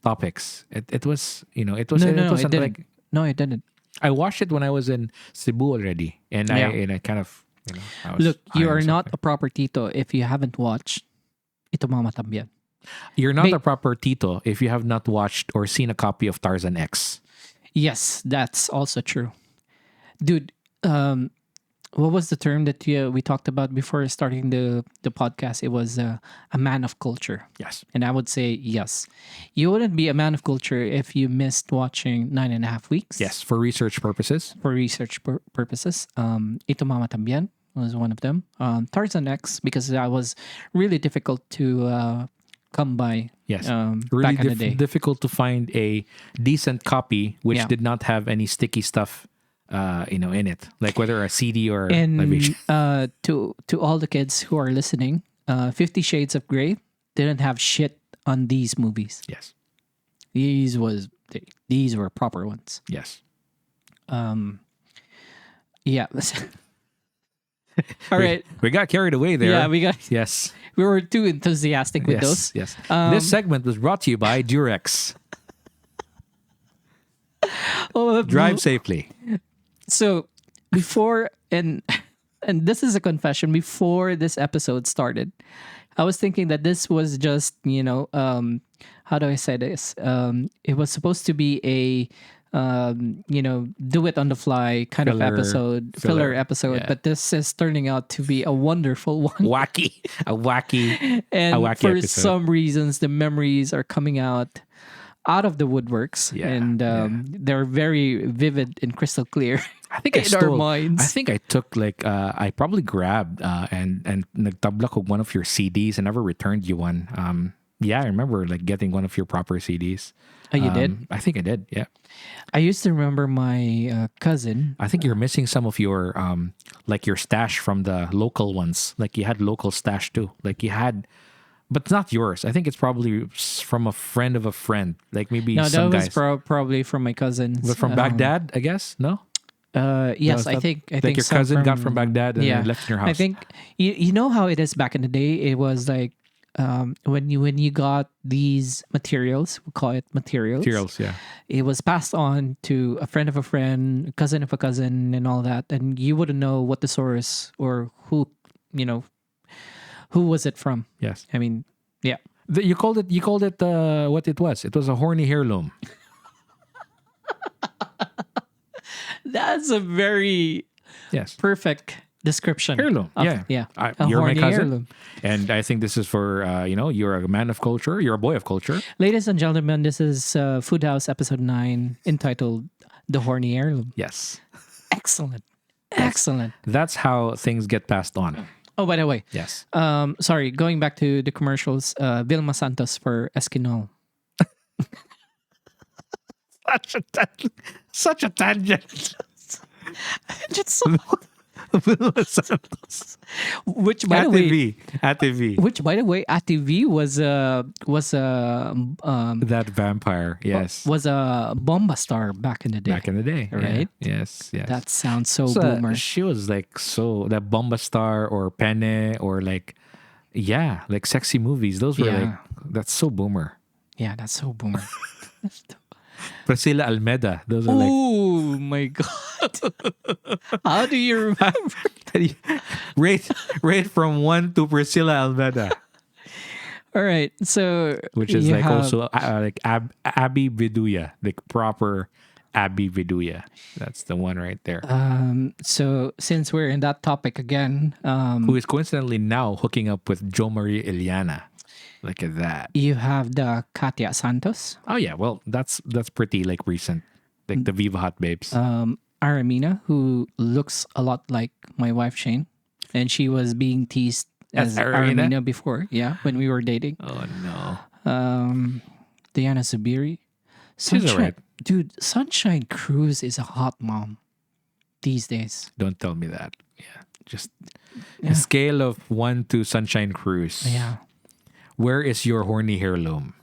topics. It was, it was no, it no, it wasn't didn't. like No, it didn't. I watched it when I was in Cebu already, and Yeah. I kind of I was Look, you eyeing are not something. a proper tito if you haven't watched Ito Mama También. You're not Ba- a proper tito if you have not watched or seen a copy of Tarzan X. Yes, that's also true. Dude, what was the term that we talked about before starting the podcast? It was a man of culture. Yes. And I would say yes. You wouldn't be a man of culture if you missed watching 9.5 weeks. Yes, for research purposes. For research purposes. Ito Mama También was one of them. Tarzan X, because that was really difficult to come by. Yes. Back in the day. Difficult to find a decent copy which Yeah. did not have any sticky stuff in it. Like whether a CD or And live vision. to all the kids who are listening, 50 Shades of Grey didn't have shit on these movies. Yes. These were proper ones. Yes. Yeah. All right. We got carried away there. Yeah, Yes. we were too enthusiastic with Yes. those. Yes. This segment was brought to you by Durex. Oh, Drive safely. So before and this is a confession, before this episode started, I was thinking that this was just, how do I say this? It was supposed to be a do it on the fly kind of episode, filler episode, yeah. but this is turning out to be a wonderful one. Wacky. A wacky. And a wacky for episode. some reasons, the memories are coming out of the woodworks, Yeah, and they're very vivid and crystal clear. I think I in our stole. minds. I think I took I probably grabbed and nagtabla ko one of your CDs and never returned you one. I remember getting one of your proper CDs. Oh, you did? I think I did. Yeah. I used to remember my cousin. I think you're missing some of your your stash from the local ones. Like you had local stash too. Like you had, but not yours. I think it's probably from a friend of a friend. Like maybe No, some that was guys. probably from my cousins. But from Baghdad, I guess. No. Yes, No, I it's think. I like think your some cousin got from Baghdad and then left in your house. I think you know how it is back in the day. It was like when you got these materials, we call it materials. Materials, yeah. It was passed on to a friend of a friend, cousin of a cousin, and all that, and you wouldn't know what the source or who was it from. Yes. I mean, yeah. You called it what it was. It was a horny heirloom. That's a very Yes. perfect description. Heirloom. of- Yeah. yeah. A You're my horny cousin. heirloom. And I think this is for, you're a man of culture. You're a boy of culture. Ladies and gentlemen, this is Foodhaus episode 9, entitled "The Horny Heirloom." Yes. Excellent, excellent. That's how things get passed on. Oh, by the way, Yes. sorry, going back to the commercials, Vilma Santos for Esquinol. Such a tangent. Just which, by the way, At TV. Ate V was a That vampire. Yes. was a bomba star back in the day. Back in the day. Yeah. Right? Yes. Yes. That sounds so So, boomer. she was that Bomba Star or Penne or sexy movies. Those were Yeah. that's so boomer. Yeah, that's so boomer. Priscilla Almeida. Those are Oh my god! How do you remember? rate from 1 to Priscilla Almeida, All right, so which is you like have- also Abby Biduya, like proper Abby Viduya. That's the one right there. So since we're in that topic again, Who is coincidentally now hooking up with Jo Marie Iliana. Look at that. you have the Katia Santos, Oh yeah, well that's pretty like recent. Like the Viva Hot Babes. Aramina, who looks a lot like my wife Shane, and she was being teased As as Aramina? Aramina before. Yeah, when we were dating. Oh no. Diana Zubiri. She's alright. Dude, Sunshine Cruz is a hot mom these days. Don't tell me that. Yeah. Just Yeah. a scale of 1 to Sunshine Cruise. Yeah. Where is your horny heirloom?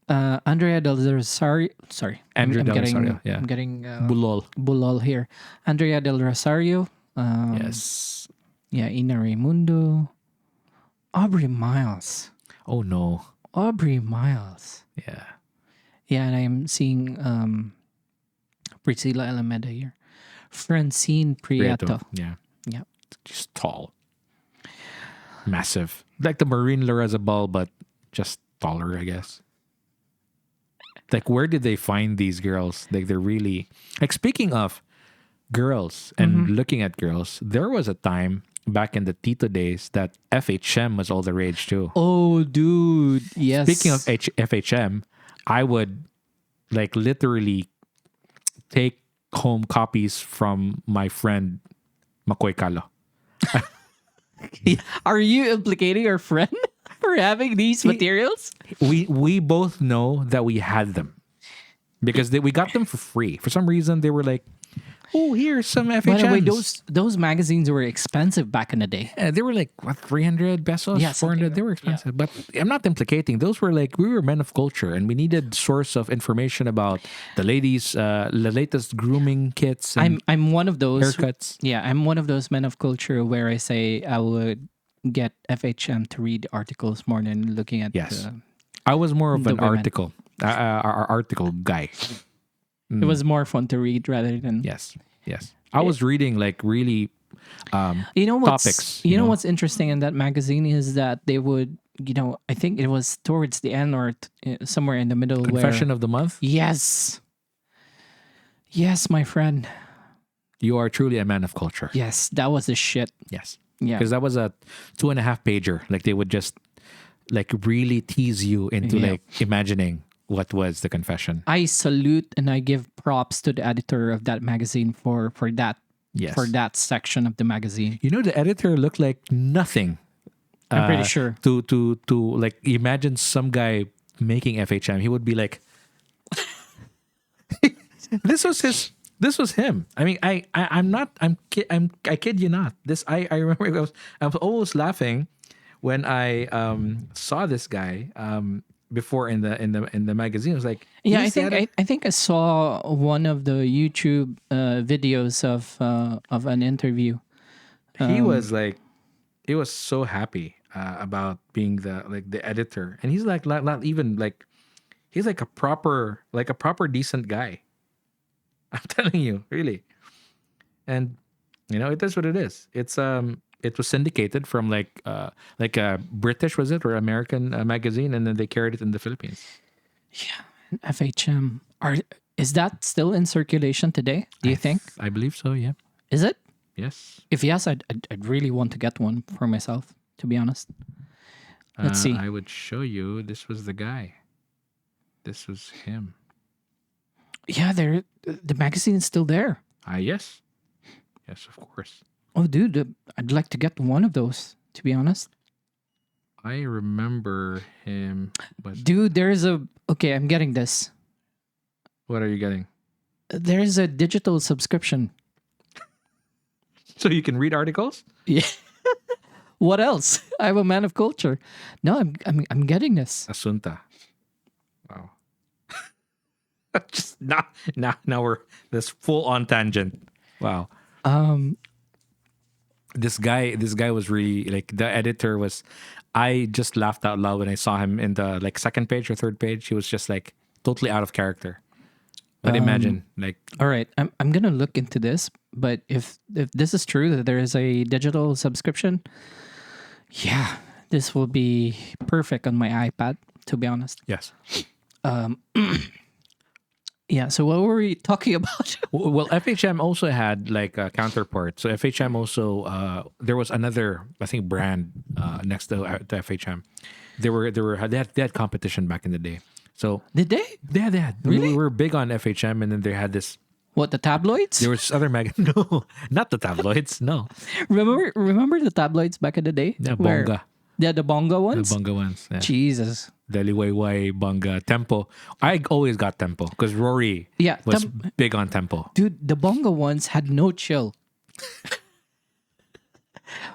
Andrea Del Rosario. Sorry. Andrea I'm Del getting, Rosario, yeah. I'm getting Bulol. bulol here. Andrea Del Rosario. Yes. Yeah, Ina Raimundo. Aubrey Miles. Oh no. Aubrey Miles. Yeah. Yeah, and I'm seeing Priscilla Alameda here. Francine Prieto. Yeah. Yeah. Just tall. Massive. Like the Marine Lorazabal, but just taller, I guess. Like, where did they find these girls? Like, they're really... Like, speaking of girls and looking at girls, there was a time back in the Tito days that FHM was all the rage, too. Oh, dude. Yes. Speaking of FHM, I would, like, literally take home copies from my friend Makoy Kalo. Are you implicating our friend for having these materials? We both know that we had them because we got them for free. For some reason, they were like, "Oh, here's some FHMs." By the way, those magazines were expensive back in the day. They were like what, 300 pesos, Yeah, 400. They were expensive, but I'm not implicating. Those were like we were men of culture, and we needed source of information about the ladies, the latest grooming kits. And I'm one of those haircuts. Yeah, I'm one of those men of culture where I say I would get FHM to read articles more than looking at. Yes. I was more of the an women. article, article guy. It was more fun to read rather than Yes. I was reading like really You know what's topics. you know what's interesting in that magazine is that they would, I think it was towards the end or somewhere in the middle Confession where of the month. yes, my friend, You are truly a man of culture. yes, that was the shit. Yes. Yeah, Because that was a 2.5 pager. Like they would just like really tease you into Yeah. like imagining what was the confession. I salute and I give props to the editor of that magazine for that Yes. for that section of the magazine. You know, the editor looked like nothing. I'm pretty sure. To like imagine some guy making FHM, he would be like, this was him. I mean, I kid you not. I remember I was almost laughing when I saw this guy before in the magazine. I was like, Yeah, he's the I think I saw one of the YouTube videos of an interview. he was like, he was so happy about being the editor, and he's like not even like, he's like a proper decent guy. I'm telling you, really. And it is what it is. It was syndicated from like a British, was it, or American magazine, and then they carried it in the Philippines. Yeah, FHM. Is that still in circulation today? Do you think? I believe so. Yeah. Is it? Yes. If yes, I'd really want to get one for myself. To be honest, let's see. I would show you. This was the guy. This was him. Yeah, the magazine is still there. Yes. Yes, of course. Oh, dude, I'd like to get one of those. To be honest, I remember him. But dude, okay. I'm getting this. what are you getting? There's a digital subscription. So you can read articles? Yeah. What else? I'm a man of culture. No, I'm getting this. Asunta. Wow. Just now we're this full on tangent. Wow. This guy was really like, the editor was, I just laughed out loud when I saw him in the like second page or third page. He was just like totally out of character. But imagine like, All right, I'm gonna look into this. But if this is true that there is a digital subscription, yeah, this will be perfect on my iPad. To be honest, yes. Yeah. So what were we talking about? Well, FHM also had like a counterpart. So FHM also there was another, I think, brand next to FHM. They had competition back in the day. So Did they? they had. Really? We were big on FHM, and then they had this. What, the tabloids? There was other no, not the tabloids. No, Remember the tabloids back in the day? the Where- bonga, Yeah, the bonga the ones. bonga ones. Yeah. Jesus. Deliwayway, bonga, tempo. I always got tempo because Rory Yeah, was big on tempo. dude, the bonga ones had no chill.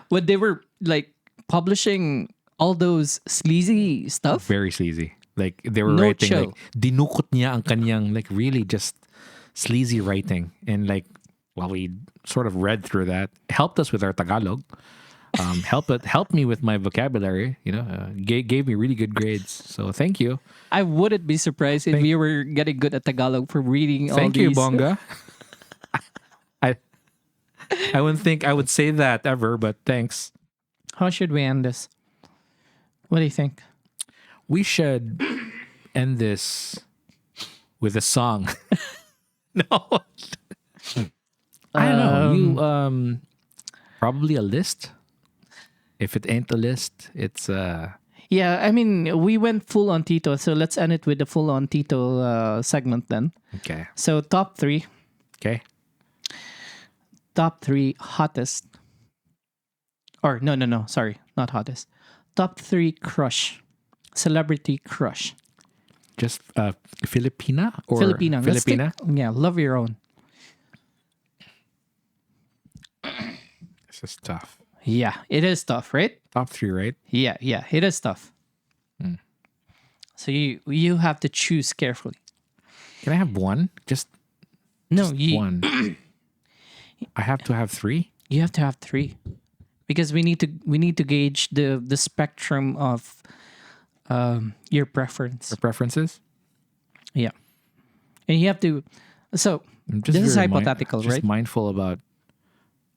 When they were like publishing all those sleazy stuff. Very sleazy. Like they were No writing chill. like dinukot niya ang kanyang, like really just sleazy writing, and like we sort of read through that. Helped us with our Tagalog. Helped me with my vocabulary. Gave me really good grades. So thank you. I wouldn't be surprised if you were getting good at Tagalog for reading all Thank these. you, bonga. I I wouldn't think I would say that ever, but thanks. How should we end this? What do you think? We should end this with a song. No. I don't know. You probably a list. If it ain't a list, it's Yeah, I mean, we went full on Tito, so let's end it with the full on Tito segment then. okay. So top three hottest. Or no, sorry, not hottest. Top three crush, celebrity crush. Just Filipina or Filipina. Let's take- Filipina? yeah, love your own. This is tough. Yeah, it is tough, right? Top three, right? Yeah, it is tough. So you have to choose carefully. Can I have one? Just No, one. I have to have three. you have to have three, because we need to gauge the spectrum of your preference. Or preferences. Yeah, and you have to. So I'm just this is very hypothetical, just right? mindful about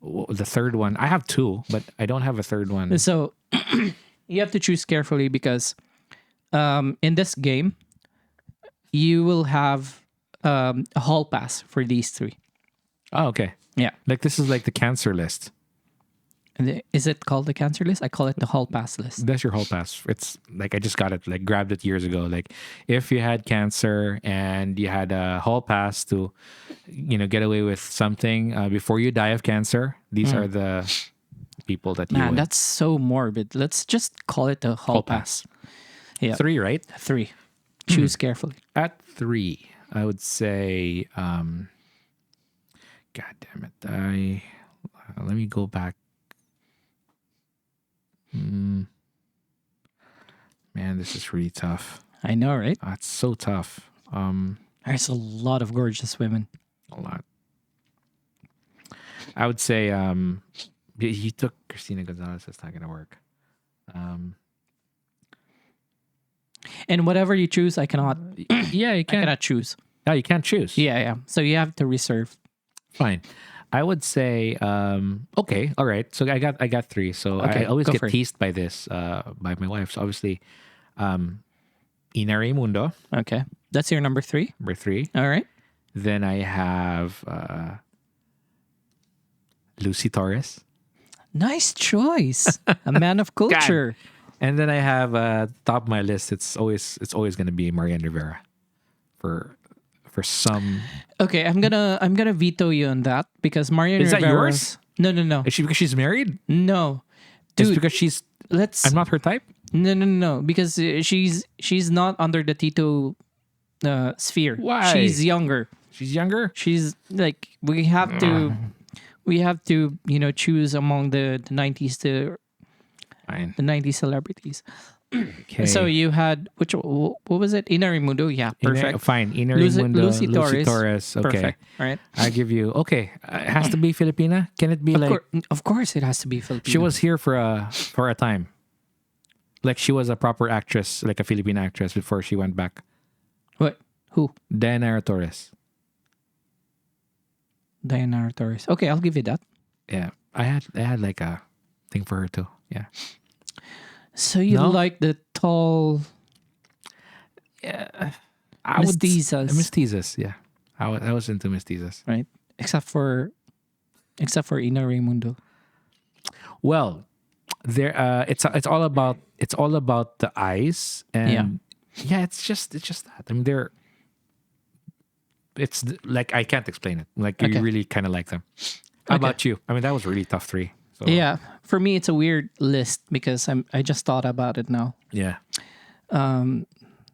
the third one. I have two, but I don't have a third one. So you have to choose carefully, because in this game you will have a hall pass for these three. Oh, okay. Yeah. Like this is like the cancer list. Is it called the cancer list? I call it the hall pass list. That's your hall pass. It's like I just got it, like grabbed it years ago. Like if you had cancer and you had a hall pass to, get away with something before you die of cancer, these are the people that you Man, would. that's so morbid. Let's just call it the hall pass. Yeah. Three, right? Three. Choose carefully. At three, I would say, God damn it. Let me go back. Man, this is really tough. I know, right? It's so tough. There's a lot of gorgeous women. A lot. I would say he took Christina Gonzalez. That's not gonna work. And whatever you choose, I cannot. Yeah, you I can't. cannot choose. No, you can't choose. Yeah. So you have to reserve. Fine. I would say okay, all right. So I got three. So Okay, I always go get for it. teased by this by my wife. So obviously, Ina Raimundo, Okay. That's your number three. number three. All right. Then I have Lucy Torres, Nice choice. A man of culture. and then I have top of my list. It's always going to be Marian Rivera for some. Okay, I'm gonna veto you on that, because Marian Is that Rivera's- yours? No. Is she because she's married? No. Just Dude, because she's let's I'm not her type. No, because she's not under the Tito sphere. Why? She's younger. She's younger. She's like we have to choose among the 90s Fine. the 90s celebrities. Okay. So you had what was it? Ina Raimundo. Yeah, perfect. Fine. Ina Lucy- Raimundo, Lucy Torres. Okay. Perfect. All right. I give you. Okay. It has to be Filipina. Can it be Of course, it has to be Filipino. she was here for a time? Like she was a proper actress, like a Filipino actress before she went back. What? Who? Dayanara Torres. Diana Torres. Okay, I'll give you that. Yeah. I had like a thing for her too. Yeah. So you No? like the tall Yeah. I would mestizas? Mestizas, yeah. I was into mestizas. right? Except for Ina Raimundo. Well, there it's all about the eyes and yeah, it's just that. I mean, like I can't explain it. Like you Okay. really kind of like them. How Okay. about you? I mean, that was really tough 3. So Yeah, for me it's a weird list because I just thought about it now. yeah.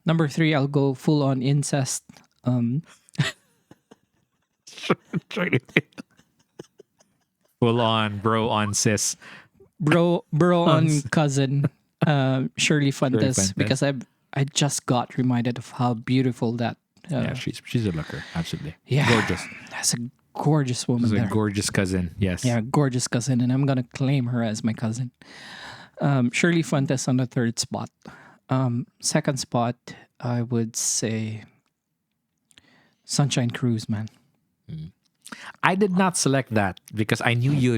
Number 3, I'll go full on incest. Full on bro on sis. Bro on cousin, Shirley Fuentes, Fuentes. because I just got reminded of how beautiful that. Yeah, she's a looker. Absolutely. Yeah, Gorgeous. That's a gorgeous woman She's a there. gorgeous cousin. Yes. Yeah, gorgeous cousin, and I'm gonna claim her as my cousin. Shirley Fuentes on the 3rd spot. Second spot, I would say Sunshine Cruise, man. I did not select that because I knew you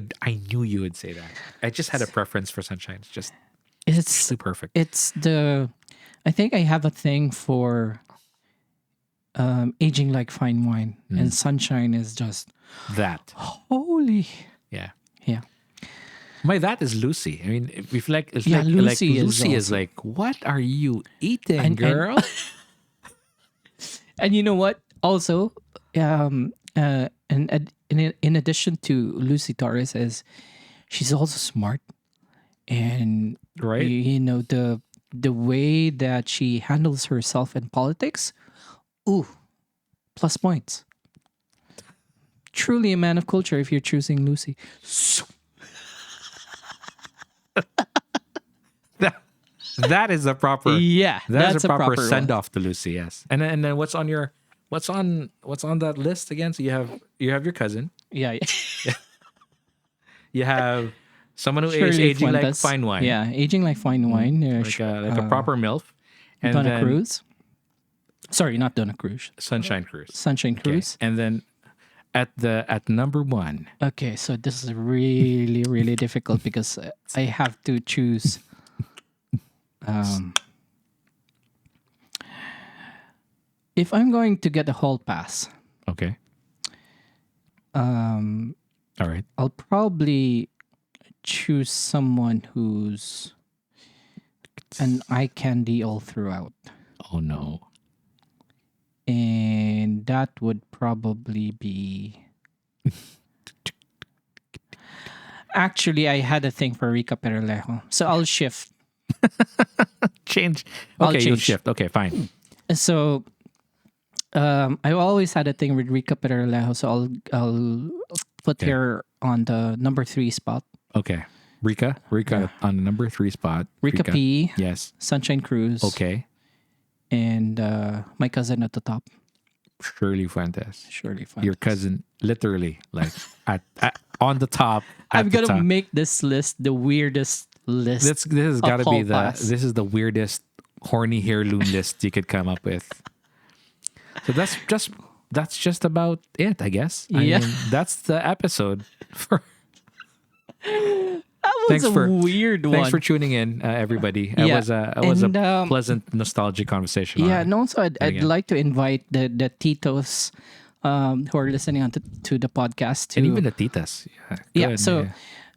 would say that. I just had a preference for Sunshine. It's just It's too perfect. I think I have a thing for aging like fine wine, and Sunshine is just That. holy. Yeah. Yeah. That is Lucy. I mean, if like it's Yeah, like Lucy is Lucy is awesome. like, what are you eating, And- girl? And you know what? Also, and in addition to Lucy Torres, is she's also smart, and Right? you know the way that she handles herself in politics. Ooh, plus points. Truly a man of culture if you're choosing Lucy. that is a proper Yeah, that's a proper one. send off to Lucy. Yes. And then what's on that list again? So you have your cousin. Yeah, You have someone who is Shirley aging like Fuentes. fine wine. Yeah, aging like fine wine. Like a proper MILF. And Donna then Cruz. Sorry, not Donna Cruz. Sunshine Cruise. Sunshine Okay. Cruz. And then at number 1. Okay, so this is really, really difficult because I have to choose. If I'm going to get a hall pass, Okay. All right. I'll probably choose someone who's an eye candy all throughout. Oh no. And that would probably be. Actually, I had a thing for Rica Peralejo. So I'll shift. Change. I'll Okay, you'll change. shift. Okay, fine. So I always had a thing with Rica Peralejo. So I'll put her on the number 3 spot. Okay. Rika on the number 3 spot. Rika P. Yes. Sunshine Cruz. Okay. And my cousin at the top. Shirley Fuentes. Shirley Fuentes. Your cousin, literally, like at on the top. I'm at the gonna top. make this list the weirdest list. This has got to hall be pass. this is the weirdest horny heirloom list you could come up with. So that's just about it, I guess. Yeah. I mean, that's the episode. That was Thanks a for- weird one. Thanks for tuning in, everybody. It Yeah. was a And, pleasant, nostalgic conversation. yeah, on it. and also I'd again. like to invite the Titos who are listening to the podcast to And even the titas. yeah. good, So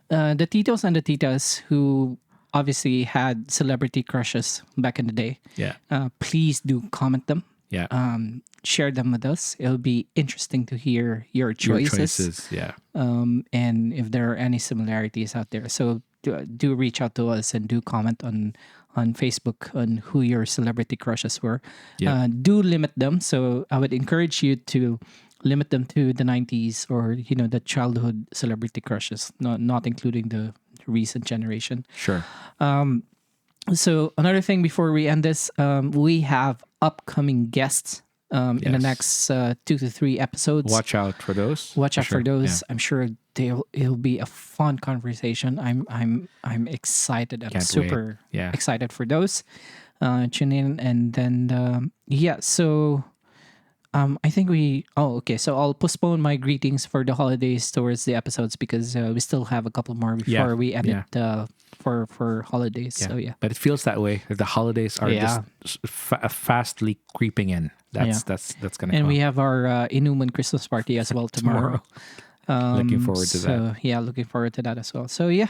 the Titos and the Titas who obviously had celebrity crushes back in the day. yeah, Please do comment them. yeah. Share them with us. It'll be interesting to hear your Your choices. choices. Yeah. And if there are any similarities out there. So do reach out to us and do comment on Facebook on who your celebrity crushes were. Yeah. Do limit them. So I would encourage you to limit them to the 90s or the childhood celebrity crushes, not including the recent generation. Sure. So another thing before we end this, we have upcoming guests in the Yes. next 2 to 3 episodes. Watch out for those. Watch out for sure. those. I'm sure it'll be a fun conversation. I'm excited. I'm Can't super wait. Yeah. excited for those. Tune in and then So I think we. Oh, okay. So I'll postpone my greetings for the holidays towards the episodes because we still have a couple more Yeah, before we end yeah. it for holidays. Yeah. So yeah, But it feels that way. That the holidays are Yeah. just fastly creeping in. Yeah. That's gonna and come. we have our Inuman Christmas party as well tomorrow. Looking forward to that. So yeah, looking forward to that as well. So yeah,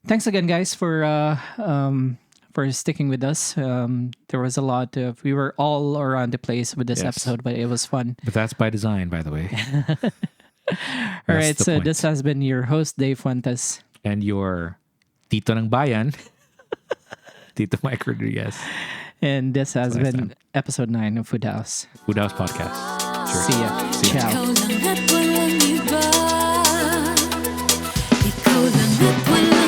thanks again, guys, for sticking with us. There was a lot of we were all around the place with this Yes. episode, but it was fun. But that's by design, by the way. All right, the so point. this has been your host Dave Fuentes, And your Tito ng Bayan, Tito Mike Rodriguez, and this has Next been time. episode 9 of Foodhaus. Foodhaus Podcast. Cheers. See ya. Ciao. Ikaw lang at walang iba. Ikaw lang at walang